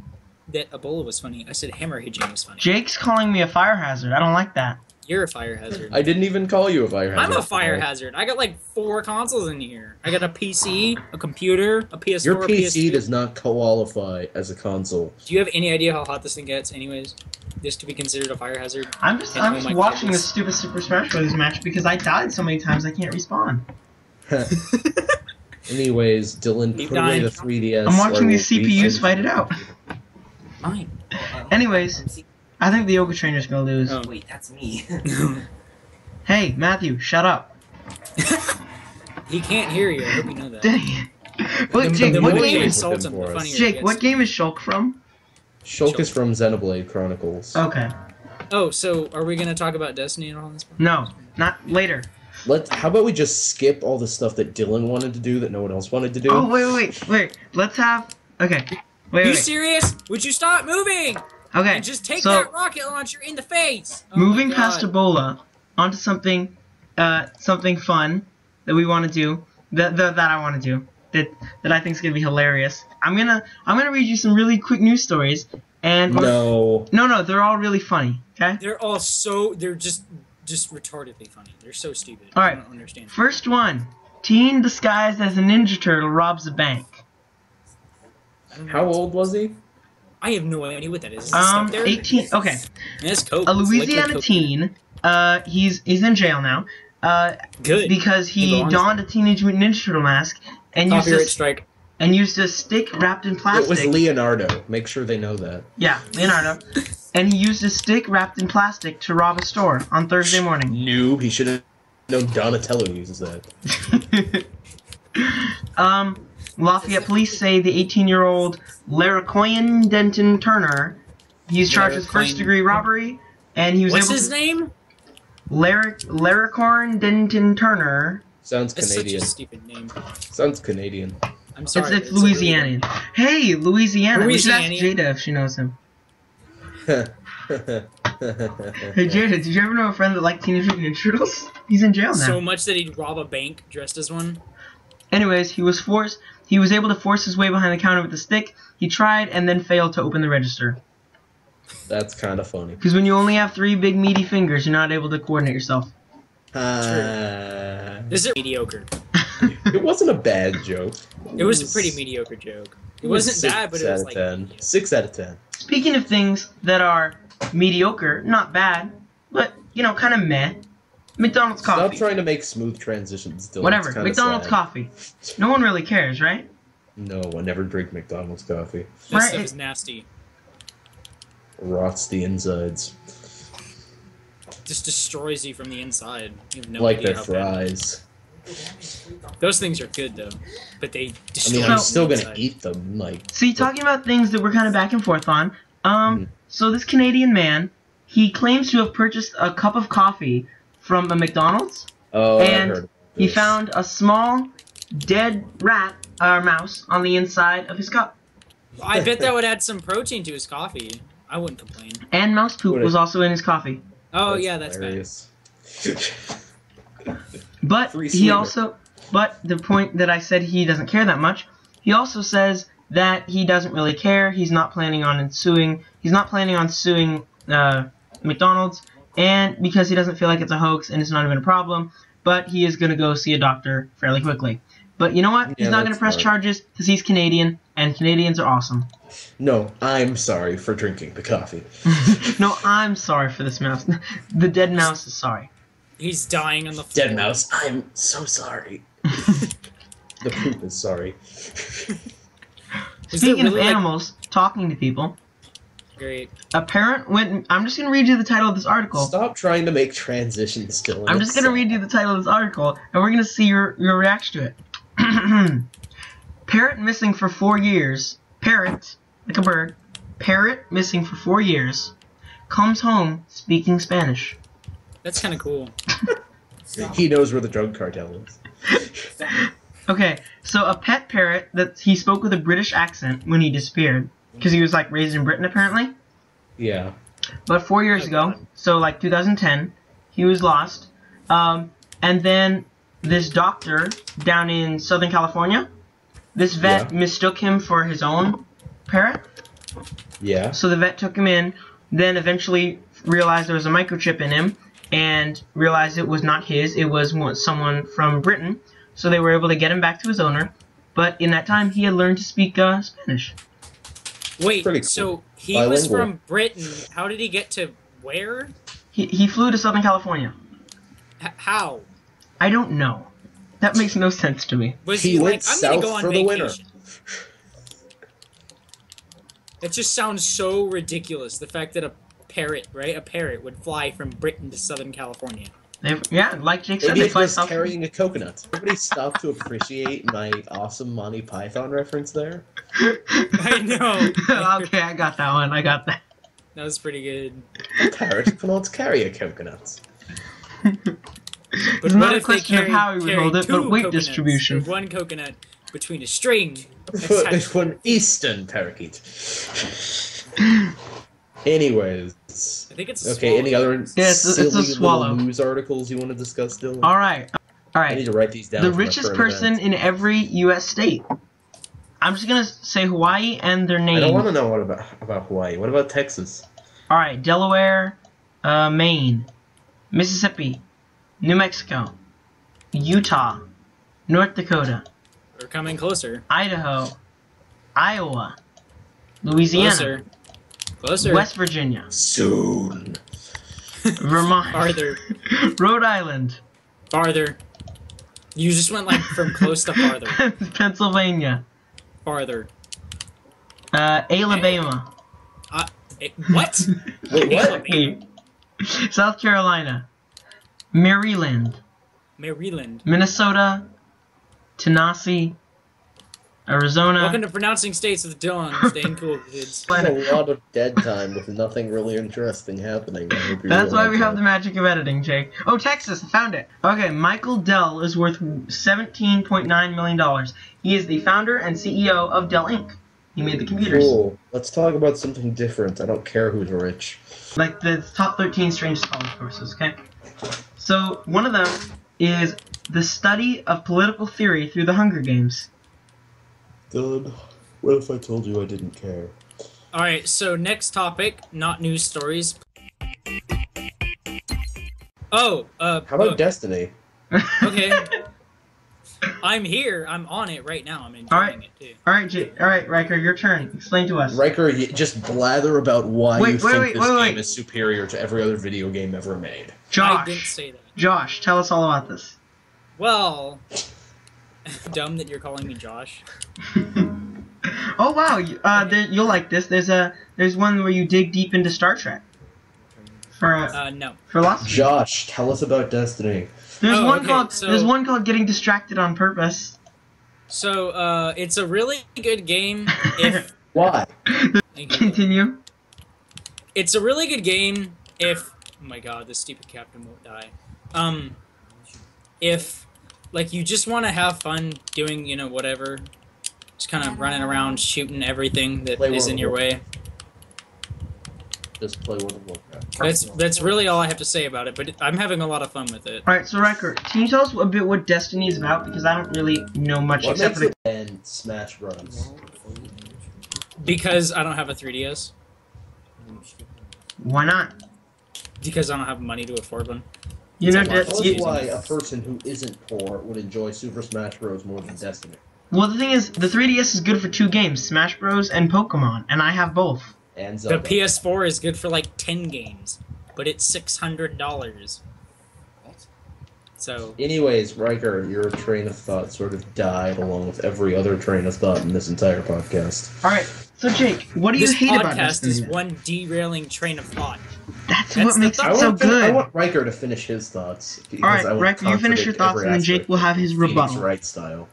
that Ebola was funny. I said hemorrhaging was funny. Jake's calling me a fire hazard. I don't like that. You're a fire hazard. I didn't even call you a fire hazard. I'm a fire hazard. I got like 4 consoles in here. I got a PC, a computer, a PS4, Your a PC PS3. does not qualify as a console. Do you have any idea how hot this thing gets, anyways? Just to be considered a fire hazard? I'm just watching this stupid Super Smash Bros. Match because I died so many times I can't respawn. Anyways, Dylan, Keep put away dying. the 3DS. I'm watching or these we'll beat CPUs fight it out. Mine. Anyways, I think the yoga trainer's gonna lose. Oh. Wait, that's me. Hey, Matthew, shut up. He can't hear you. I hope you know that. Dang it. What, Jake, The what more you game is insult him, the funnier it Jake, gets. what game is Shulk from? Shulk is from Xenoblade Chronicles. Okay. Oh, so are we gonna talk about Destiny and all this? No, not later. How about we just skip all the stuff that Dylan wanted to do that no one else wanted to do? Oh, wait. Let's have... Okay. Are Wait. you serious? Would you stop moving? Okay, And just take so, that rocket launcher in the face. Oh moving my past God. Ebola, onto something fun that we want to do, that I want to do, that I think is gonna be hilarious. I'm gonna read you some really quick news stories, and No. no, they're all really funny. Okay. They're just retardedly funny. They're so stupid. All I right. don't understand. First one: teen disguised as a Ninja Turtle robs a bank. I don't know. How old was he? I have no idea what that is. Is this up there? 18. Okay. That's coke. A It's liquid Louisiana coke. teen. He's in jail now. Good. Because he Go on. donned a Teenage Mutant Ninja Turtle mask and Copyright strike. used a stick wrapped in It plastic. was Leonardo. Make sure they know that. Yeah, Leonardo. And he used a stick wrapped in plastic to rob a store on Thursday morning. Noob. He should have known Donatello uses that. Lafayette police say the 18-year-old Laracoyan Denton Turner, he's charged with first-degree robbery, and he was What's able his to... name? Laracorn Denton Turner. Sounds That's Canadian. such a stupid name. Sounds Canadian. I'm sorry. It's Louisianian. Hey, Louisiana. We should ask Louisianian. Jada if she knows him. Hey, Jada, did you ever know a friend that liked Teenage Mutant Ninja Turtles? He's in jail now. So much that he'd rob a bank dressed as one. Anyways, he was able to force his way behind the counter with a stick. He tried and then failed to open the register. That's kind of funny. Because when you only have 3 big meaty fingers, you're not able to coordinate yourself. This is mediocre. It wasn't a bad joke. It was a pretty mediocre joke. It wasn't bad, but it was like 10. 6 out of 10. Speaking of things that are mediocre, not bad, but, kind of meh, McDonald's Stop coffee. trying to make smooth transitions, Dylan. Whatever, It's kinda McDonald's sad. coffee. No one really cares, right? No, I never drink McDonald's coffee. this Right, stuff it- is nasty. Rots the insides. Just destroys you from the inside. You have no Like idea their how bad. fries. Those things are good though, but they I destroy. mean, you I'm still from the gonna inside. eat them. Like, See, talking about things that we're kind of back and forth on. So this Canadian man, he claims to have purchased a cup of coffee from a McDonald's, oh, I and heard of he this. found a small, dead rat or mouse on the inside of his cup. I bet that would add some protein to his coffee. I wouldn't complain. And mouse poop Would was it- also in his coffee. Oh yeah, that's bad. hilarious. But Free he sweetener. also, but the point that I said he doesn't care that much, he also says that he doesn't really care. He's not planning on suing. He's not planning on suing McDonald's, and because he doesn't feel like it's a hoax and it's not even a problem. But he is gonna go see a doctor fairly quickly. But you know what? He's Yeah, not gonna that's press smart. charges because he's Canadian, and Canadians are awesome. No, I'm sorry for drinking the coffee. No, I'm sorry for this mouse. The dead mouse is sorry. He's dying on the floor. Dead mouse, I'm so sorry. The poop is sorry. Is Speaking it of really, like- animals talking to people, Great. a parent went. I'm just gonna read you the title of this article. Stop trying to make transitions, Dylan. I'm just gonna read you the title of this article, and we're gonna see your reaction to it. Parrot missing for 4 years. Parrot, like a bird. Parrot missing for 4 years. Comes home speaking Spanish. That's kind of cool. He knows where the drug cartel is. Okay, so a pet parrot that he spoke with a British accent when he disappeared, because he was like raised in Britain apparently. Yeah. But 4 years Oh, ago, God. so like 2010, he was lost. And then this doctor down in Southern California, this vet mistook him for his own parrot. Yeah. So the vet took him in, then eventually realized there was a microchip in him, and realized it was not his, it was someone from Britain, so they were able to get him back to his owner, but in that time he had learned to speak Spanish. Wait, Pretty cool. so he Bilingual. was from Britain. How did he get to where? He flew to Southern California. How? I don't know. That makes no sense to me. Was He he went like, I'm gonna south go on for the winter. vacation? It just sounds so ridiculous. The fact that a parrot would fly from Britain to Southern California. Yeah, like Jake said, Maybe they it fly was south. carrying a coconut. Everybody stop to appreciate my awesome Monty Python reference there. I know. Okay, I got that one. I got that. That was pretty good. A parrot cannot carry a coconut. But It's what not a if they question of how he would carry hold it, two but weight coconuts, distribution. or one coconut between a string? For an eastern parakeet. Anyways. I think it's a Okay, any swallow. other Yeah, it's a silly swallow. little news articles you want to discuss, Dylan? All right. I need to write these down. The for my richest current person events. in every U.S. state. I'm just gonna say Hawaii and their name. I don't want to know what about Hawaii. What about Texas? All right, Delaware, Maine, Mississippi, New Mexico, Utah, North Dakota, We're coming closer. Idaho, Iowa, Louisiana, Closer. West Virginia, Soon. Vermont, Farther. Rhode Island, Farther. You just went like from close to farther. Pennsylvania, Farther. Alabama, What? Wait, what? South Carolina, Maryland, Maryland. Minnesota, Tennessee, Arizona. Welcome to Pronouncing States with Dylan. Staying cool, kids. There's a lot of dead time with nothing really interesting happening. I hope you That's why we realize have the magic of editing, Jake. Oh, Texas, I found it. Okay, Michael Dell is worth $17.9 million. He is the founder and CEO of Dell Inc. He made the computers. Cool. Let's talk about something different. I don't care who's rich. Like the top 13 strangest college courses, okay? So, one of them is the study of political theory through the Hunger Games. Dylan, what if I told you I didn't care? Alright, so next topic, not news stories. Oh, How about Destiny? okay. I'm here. I'm on it right now. I'm enjoying Alright. it too. Alright, Riker, your turn. Explain to us. Riker, you just blather about why Wait, you think wait, this wait. game is superior to every other video game ever made. I didn't Josh, say that. Josh, tell us all about this. Well, dumb that you're calling me Josh. Oh wow, you'll like this. There's one where you dig deep into Star Trek. No. For lots of people. Josh, tell us about Destiny. There's Oh, one okay, called so- there's one called Getting Distracted on Purpose. So, it's a really good game if... Why? Continue. It's a really good game if... Oh my god, this stupid captain won't die. If, like, you just want to have fun doing, you know, whatever. Just kind of running around shooting everything that Play is World in of your way. Just play World of Warcraft. That's really all I have to say about it, but I'm having a lot of fun with it. Alright, so Riker, can you tell us a bit what Destiny is about? Because I don't really know much What except makes for it and Smash Bros? Because I don't have a 3DS. why not? Because I don't have money to afford one. You know, It's a lot. That's why a person who isn't poor would enjoy Super Smash Bros. More than Destiny. well, the thing is, the 3DS is good for two games, Smash Bros. And Pokemon, and I have both. And The Zelda. PS4 is good for like 10 games, but it's $600. What? So, Anyways, Riker, your train of thought sort of died along with every other train of thought in this entire podcast. Alright, so Jake, what do you this hate about podcast Destiny? is one derailing train of thought. That's That's what the makes thought. it so I good. want Riker to finish his thoughts. because Alright, I want Riker, you finish your contradict thoughts, every and then Jake aspect will have his Phoenix rebuttal. Wright style.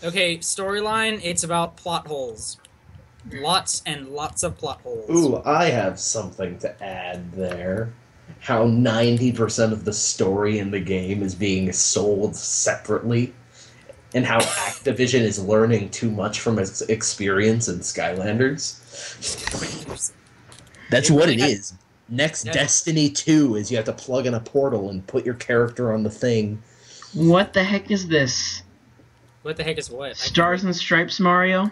Okay, storyline, it's about plot holes. Lots and lots of plot holes. Ooh, I have something to add there. How 90% of the story in the game is being sold separately, and how Activision is learning too much from its experience in Skylanders. That's what it is. Next Yeah. Destiny 2 is you have to plug in a portal and put your character on the thing. What the heck is this? What the heck is what? Stars and Stripes Mario?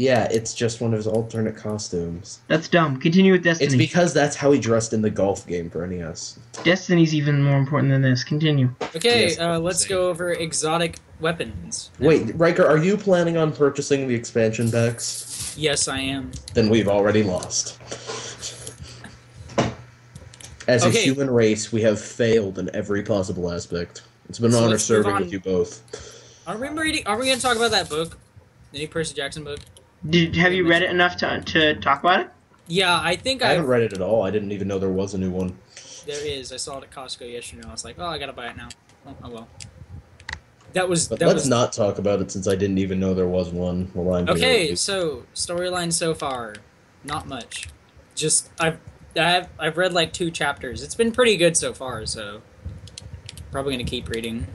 Yeah, it's just one of his alternate costumes. That's dumb. Continue with Destiny. It's because that's how he dressed in the golf game for NES. Destiny's even more important than this. Continue. Okay, Yes, let's go over exotic weapons. Wait, Riker, are you planning on purchasing the expansion packs? Yes, I am. Then we've already lost. As a human race, we have failed in every possible aspect. It's been an honor serving with you both. Are we going to talk about that book? The new Percy Jackson book? Have you read it enough to talk about it? Yeah, I think I haven't read it at all. I didn't even know there was a new one. There is. I saw it at Costco yesterday. I was like, oh, I gotta buy it now. Oh well. Let's not talk about it since I didn't even know there was one. Okay, so storyline so far, not much. Just I've read like 2 chapters. It's been pretty good so far, so probably gonna keep reading.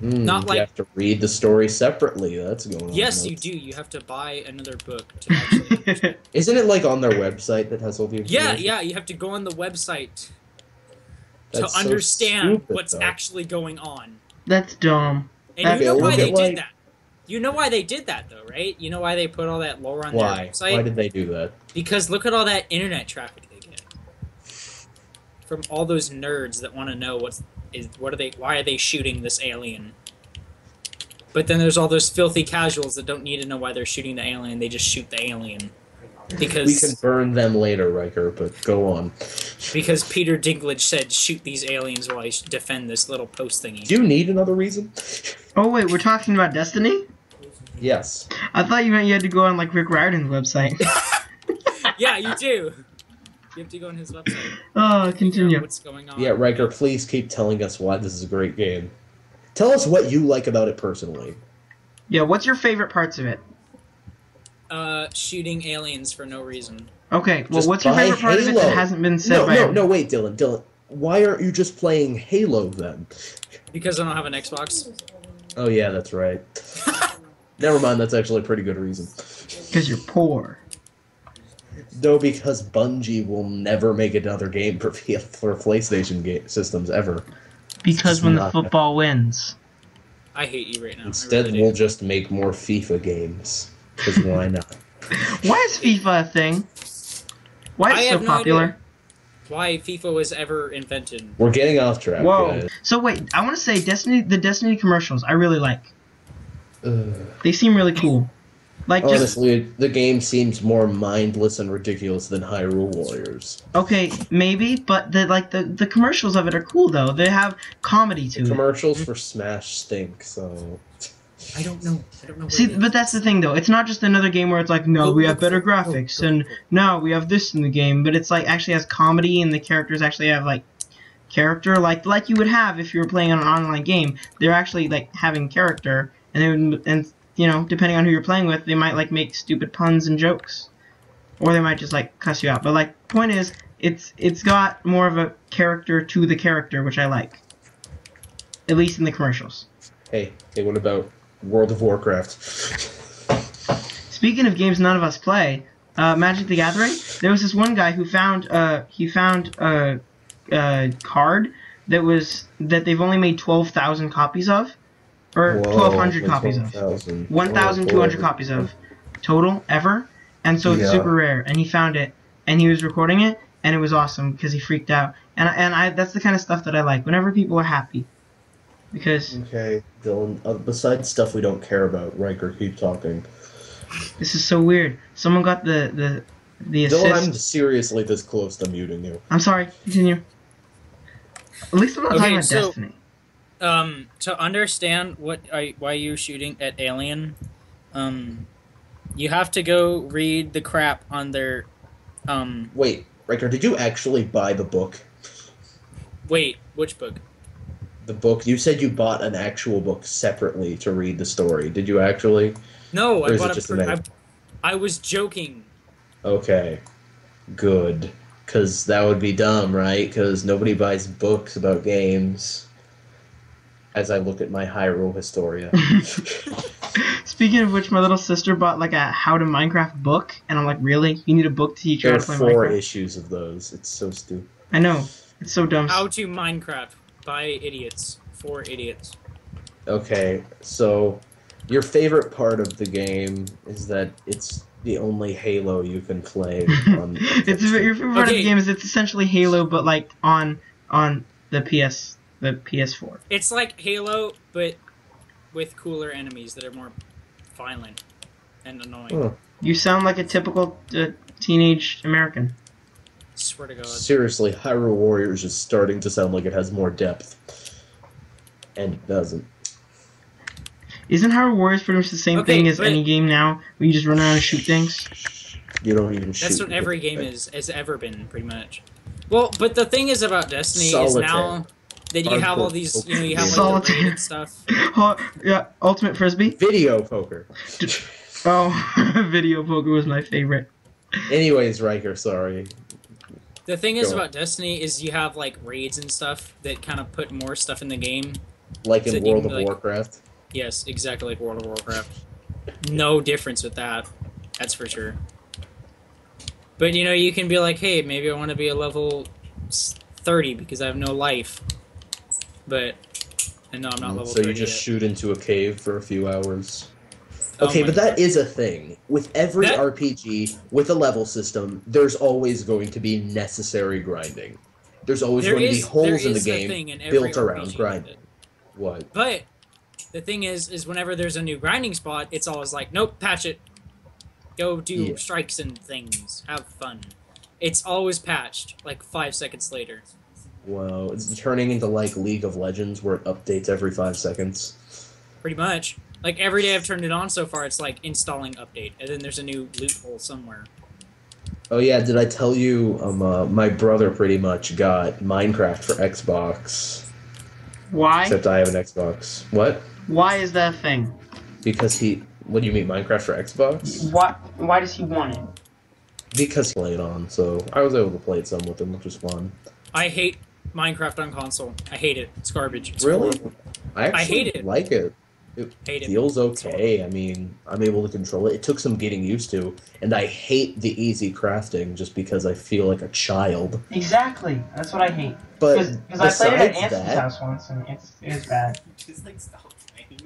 Not like you have to read the story separately. That's going on. Yes, you do. You have to buy another book to actually. Isn't it like on their website that has all the information? Yeah. You have to go on the website That's to understand so stupid, what's though. actually going on. That's dumb. And you know why they like... did that. You know why they did that, though, right? You know why they put all that lore on their website? Why did they do that? Because look at all that internet traffic they get from all those nerds that want to know why are they shooting this alien. But then there's all those filthy casuals that don't need to know why they're shooting the alien. They just shoot the alien. Because we can burn them later, Riker, but go on. Because Peter Dinklage said, shoot these aliens while I defend this little post thingy. Do you need another reason? Oh, wait, we're talking about Destiny? Yes. I thought you meant you had to go on, like, Rick Riordan's website. Yeah, you do. You have to go on his website. Oh, continue. What's going on. Yeah, Riker, please keep telling us why this is a great game. Tell us what you like about it personally. Yeah, what's your favorite parts of it? Shooting aliens for no reason. Okay, well, Just what's your buy favorite part of it Halo. that hasn't been said by No, wait, Dylan. Why aren't you just playing Halo, then? Because I don't have an Xbox. Oh, yeah, that's right. Never mind, that's actually a pretty good reason. Because you're poor. No, because Bungie will never make another game for PlayStation systems, ever. Because when the football wins. I hate you right now. Instead, really we'll just make more FIFA games. Because why not? Why is FIFA a thing? Why is it so popular? Idea why FIFA was ever invented. We're getting off track, Whoa. guys. So wait, I want to say the Destiny commercials I really like. They seem really cool. Like honestly, the game seems more mindless and ridiculous than Hyrule Warriors. Okay, maybe, but the commercials of it are cool though. They have comedy to it. Commercials for Smash stink, so I don't know. See, but that's the thing though. It's not just another game where it's like, no, we have better graphics, and no, we have this in the game. But it's like actually has comedy, and the characters actually have like character, like you would have if you were playing on an online game. They're actually like having character, and you know, depending on who you're playing with, they might like make stupid puns and jokes, or they might just like cuss you out. But like, point is, it's got more of a character to the character, which I like, at least in the commercials. Hey, what about World of Warcraft? Speaking of games none of us play, Magic the Gathering. There was this one guy who found a card that they've only made 12,000 copies of. Or 1,200 copies of. 1,200 copies of. Total, ever. And so it's super rare. And he found it. And he was recording it. And it was awesome because he freaked out. And I that's the kind of stuff that I like. Whenever people are happy. Because... Okay, Dylan, besides stuff we don't care about, Riker, keep talking. This is so weird. Someone got the assist. Dylan, I'm seriously this close to muting you. I'm sorry. Continue. At least I'm not talking about Destiny. To understand why you're shooting at Alien, you have to go read the crap on their, Wait, Riker, did you actually buy the book? Wait, which book? The book. You said you bought an actual book separately to read the story. Did you actually? No, or I bought I was joking. Okay, good. Because that would be dumb, right? Because nobody buys books about games. As I look at my Hyrule Historia. Speaking of which, my little sister bought like a How to Minecraft book, and I'm like, really? You need a book to teach you how to play Minecraft? There are 4 issues of those. It's so stupid. I know. It's so dumb. How to Minecraft by idiots. For idiots. Okay, so Your favorite part of the game is that it's the only Halo you can play on. Your favorite part of the game is it's essentially Halo, but like on the PS4. It's like Halo, but with cooler enemies that are more violent and annoying. Oh. You sound like a typical teenage American. Swear to God. Seriously, Hyrule Warriors is starting to sound like it has more depth. And it doesn't. Isn't Hyrule Warriors pretty much the same thing as any game now, where you just run around and shoot things? You don't even shoot. That's what every game has ever been, pretty much. Well, but the thing is about Destiny is now that you have all these, you have like the rated stuff. Yeah, Ultimate Frisbee. Video poker. Oh, video poker was my favorite. Anyways, Riker, sorry. The thing is about Destiny is you have like raids and stuff that kind of put more stuff in the game. Like in World of Warcraft? Yes, exactly like World of Warcraft. No difference with that. That's for sure. But you can be like, hey, maybe I want to be a level 30 because I have no life. But no, I'm not level 30 So you just shoot into a cave for a few hours. Oh Okay, but that is a thing. With every RPG, with a level system, there's always going to be necessary grinding. There's always going to be holes in the game built around grinding. What? But the thing is whenever there's a new grinding spot, it's always like, nope, patch it. Go do strikes and things. Have fun. It's always patched, like 5 seconds later. Wow, it's turning into like League of Legends, where it updates every 5 seconds. Pretty much. Like, every day I've turned it on so far, it's like, installing update, and then there's a new loophole somewhere. Oh yeah, did I tell you, my brother pretty much got Minecraft for Xbox. Why? Except I have an Xbox. What? Why is that a thing? Because what do you mean, Minecraft for Xbox? Why does he want it? Because he played on, so I was able to play it some with him, which was fun. I hate Minecraft on console. I hate it. It's garbage. It's really? horrible. I hate it. Like it. It feels okay. I mean, I'm able to control it. It took some getting used to, and I hate the easy crafting just because I feel like a child. Exactly. That's what I hate. But because I played it at Anthony's house once, and it was bad. Just like stop playing.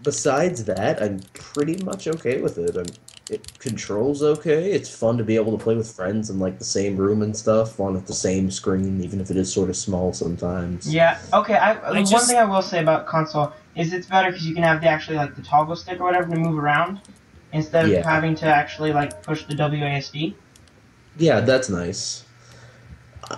Besides that, I'm pretty much okay with it. It controls okay. It's fun to be able to play with friends in like the same room and stuff on the same screen, even if it is sort of small sometimes. Yeah. Okay. One thing I will say about console is it's better because you can have the toggle stick or whatever to move around instead of having to actually like push the WASD. Yeah, that's nice.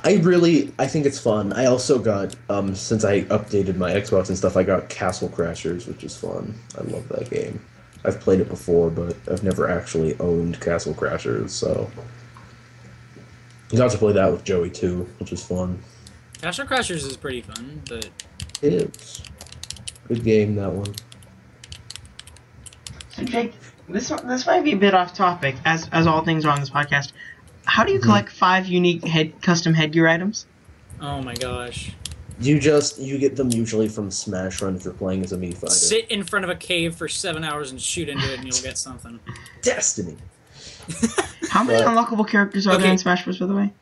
I think it's fun. I also got since I updated my Xbox and stuff, I got Castle Crashers, which is fun. I love that game. I've played it before, but I've never actually owned Castle Crashers, so I got to play that with Joey too, which was fun. Castle Crashers is pretty fun, but it is. Good game, that one. So Jake, this might be a bit off topic, as all things are on this podcast. How do you collect 5 unique custom headgear items? Oh my gosh. You get them usually from Smash Run if you're playing as a Mii fighter. Sit in front of a cave for 7 hours and shoot into it and you'll get something. Destiny! How many unlockable characters are there in Smash Bros, by the way?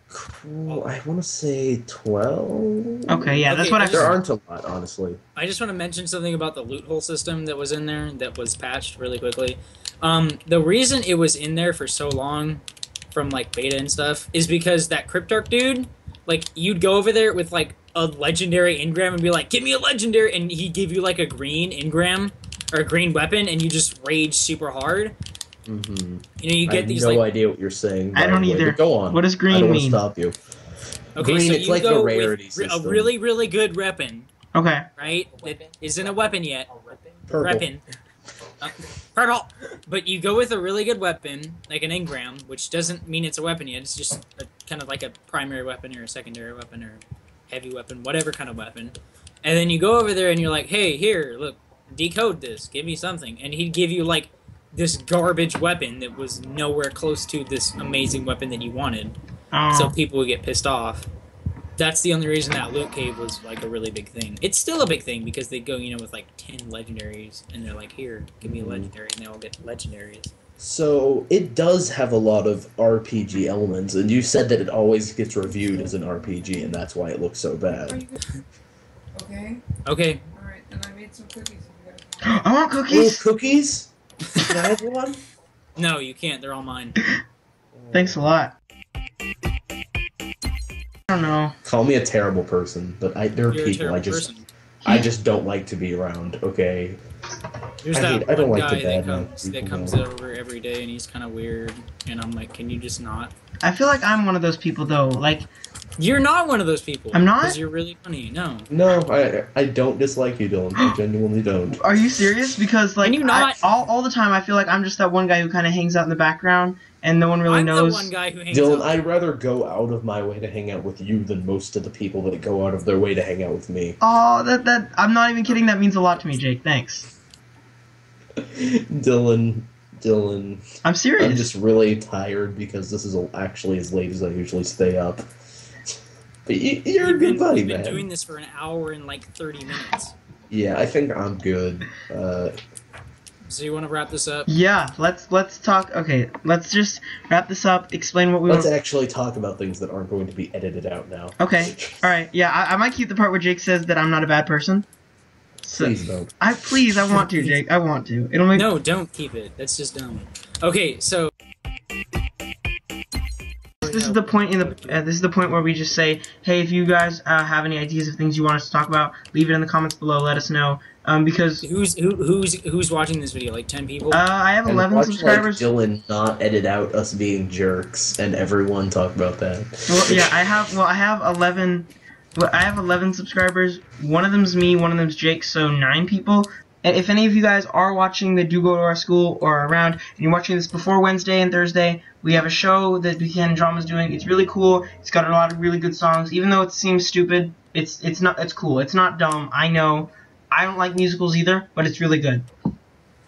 Cool. I want to say 12. Okay, yeah, that's what I... There aren't a lot, honestly. I just want to mention something about the loot hole system that was in there that was patched really quickly. The reason it was in there for so long, from like beta and stuff, is because that Cryptarch dude, like, you'd go over there with like a legendary engram and be like, give me a legendary, and he'd give you like a green engram or a green weapon, and you just rage super hard. Mm-hmm. You get these. I have no idea what you're saying. I don't either. Go on. What does green mean? I don't want to stop you. Okay, green, so it's you like go a rarity with system. a really, really good weapon. Okay. Right? That isn't a weapon yet. Purple. Weapon. Purple. But you go with a really good weapon, like an engram, which doesn't mean it's a weapon yet. It's just kind of like a primary weapon or a secondary weapon or heavy weapon, whatever kind of weapon. And then you go over there and you're like, hey, here, look, decode this. Give me something. And he'd give you, like, this garbage weapon that was nowhere close to this amazing weapon that you wanted. Oh. So people would get pissed off. That's the only reason that loot cave was like a really big thing. It's still a big thing because they go, with like 10 legendaries and they're like, here, give me a legendary, and they all get legendaries. So it does have a lot of RPG elements, and you said that it always gets reviewed as an RPG, and that's why it looks so bad. Okay. Okay. Alright, then I made some cookies. I want Little cookies. cookies? Can I have one? No, you can't. They're all mine. Thanks a lot. I don't know. Call me a terrible person, but there are You're a people terrible I just person. I just don't like to be around. Okay. There's I that hate- I don't one like to guy that badmouth comes, that people, comes no. over every day, and he's kind of weird. And I'm like, can you just not? I feel like I'm one of those people though. Like, You're not one of those people. I'm not? Because you're really funny. No. No, I don't dislike you, Dylan. I genuinely don't. are you serious? Because like, Can you not? all the time I feel like I'm just that one guy who kind of hangs out in the background and no one really I'm knows. the one guy who hangs Dylan, out. I'd rather go out of my way to hang out with you than most of the people that go out of their way to hang out with me. Oh, that I'm not even kidding. That means a lot to me, Jake. Thanks. Dylan, I'm serious. I'm just really tired because this is actually as late as I usually stay up. But you're a good buddy, You've been man. doing this for an hour and like 30 minutes. Yeah, I think I'm good. So you want to wrap this up? Yeah, let's talk. Okay, let's just wrap this up. Explain what we Let's want. actually talk about things that aren't going to be edited out now. Okay, all right. Yeah, I might keep the part where Jake says that I'm not a bad person. So, Please don't. I want to, Jake. I want to. It'll make. No, don't keep it. That's just dumb. Okay, so This is the point in the. This is the point where we just say, hey, if you guys have any ideas of things you want us to talk about, leave it in the comments below. Let us know. Because who's watching this video? Like 10 people? I have And 11 watch, subscribers. Like, Dylan not edit out us being jerks and everyone talk about that. Well, yeah, I have 11. Well, I have 11 subscribers. One of them's me, one of them's Jake, so 9 people. And if any of you guys are watching that do go to our school or around, and you're watching this before Wednesday and Thursday, we have a show that Buchanan Drama's doing. It's really cool. It's got a lot of really good songs. Even though it seems stupid, it's cool. It's not dumb. I know. I don't like musicals either, but it's really good.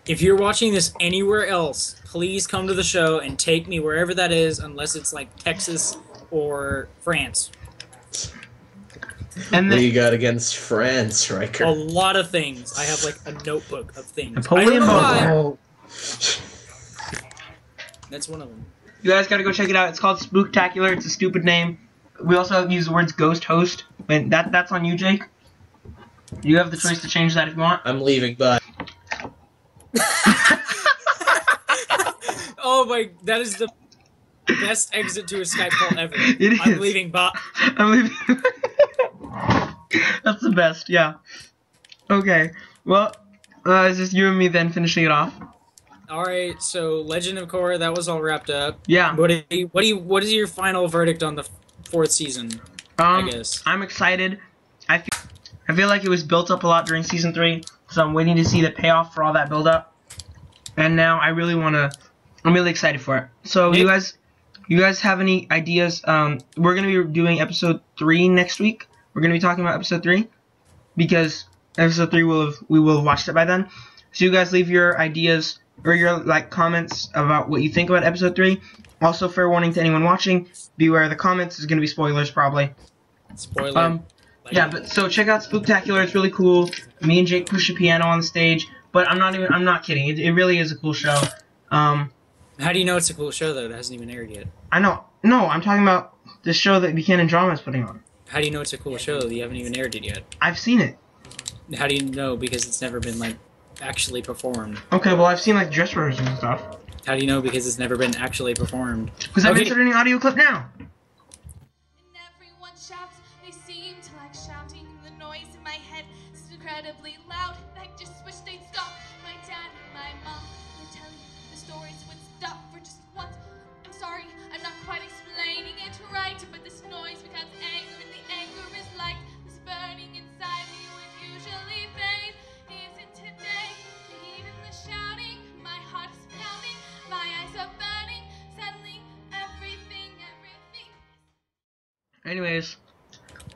If you're watching this anywhere else, please come to the show and take me wherever that is, unless it's like Texas or France. And What do then you got against France, Riker? A lot of things. I have like a notebook of things. Napoleon I don't know why. Oh. That's one of them. you guys gotta go check it out. It's called Spooktacular. It's a stupid name. We also use the words ghost host. And that's on you, Jake. You have the choice to change that if you want. I'm leaving, bye. Oh my, that is the best exit to a Skype call ever. It is. I'm leaving, bye. I'm leaving. That's the best, yeah. Okay, well, it's just you and me then finishing it off. Alright, so Legend of Korra, that was all wrapped up. Yeah. What is your final verdict on the 4th season? I guess. I'm excited. I feel like it was built up a lot during season 3, so I'm waiting to see the payoff for all that build up. And now I'm really excited for it. So Nick? you guys have any ideas? We're gonna be doing episode 3 next week. We're gonna be talking about episode 3 because episode 3 we will have watched it by then. So you guys leave your ideas or your comments about what you think about episode 3. Also, fair warning to anyone watching: beware of the comments. There's gonna be spoilers probably. Spoiler. Yeah, but so check out Spooktacular. It's really cool. Me and Jake push a piano on the stage, but I'm not kidding. It really is a cool show. How do you know it's a cool show though? It hasn't even aired yet. I know. No, I'm talking about the show that Buchanan Drama is putting on. How do you know it's a cool show? You haven't even aired it yet. I've seen it. How do you know? Because it's never been like actually performed. Okay, well I've seen dress rehearsals and stuff. How do you know? Because it's never been actually performed. Because I've inserted an audio clip now. And everyone shouts, they seem to like shouting. The noise in my head is incredibly loud. I just wish they'd stop. My dad and my mom were telling the stories would stop for just once. I'm sorry, I'm not quite explaining it right, but this noise becomes anger, and the anger is like this burning inside me would usually fade. Isn't today the heat and the shouting? My heart is pounding, my eyes are burning. Suddenly, everything. Anyways,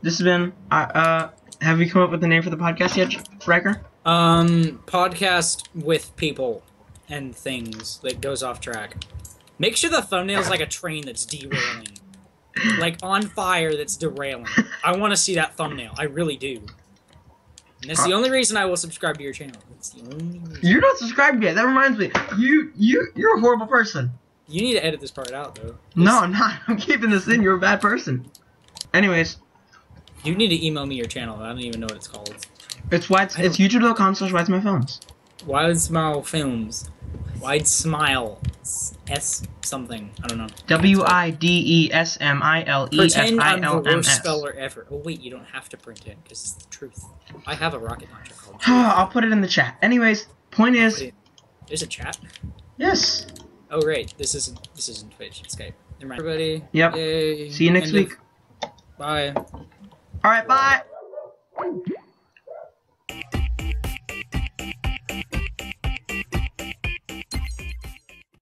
this has been. Have you come up with a name for the podcast yet, Riker? Podcast with people and things that goes off track. Make sure the thumbnail's like a train that's derailing. Like on fire that's derailing. I want to see that thumbnail. I really do. And that's the only reason I will subscribe to your channel. That's the only reason. You're not subscribed yet. That reminds me. You're a horrible person. You need to edit this part out, though. No, I'm not. I'm keeping this in. You're a bad person. Anyways, You need to email me your channel. I don't even know what it's called. it's YouTube.com/whyt'smyphones. Wide Smile Films. Wide Smile. S something. I don't know. WIDESMILESILMS. Pretend I'm the worst speller ever. Oh wait, you don't have to pretend because it's the truth. I have a rocket launcher called. I'll put it in the chat. Anyways, point is. There's a chat. Yes. Oh right, this isn't Twitch. It's Skype. Never mind. Everybody. Yep. Yay. See you next week. Bye. All right. Bye.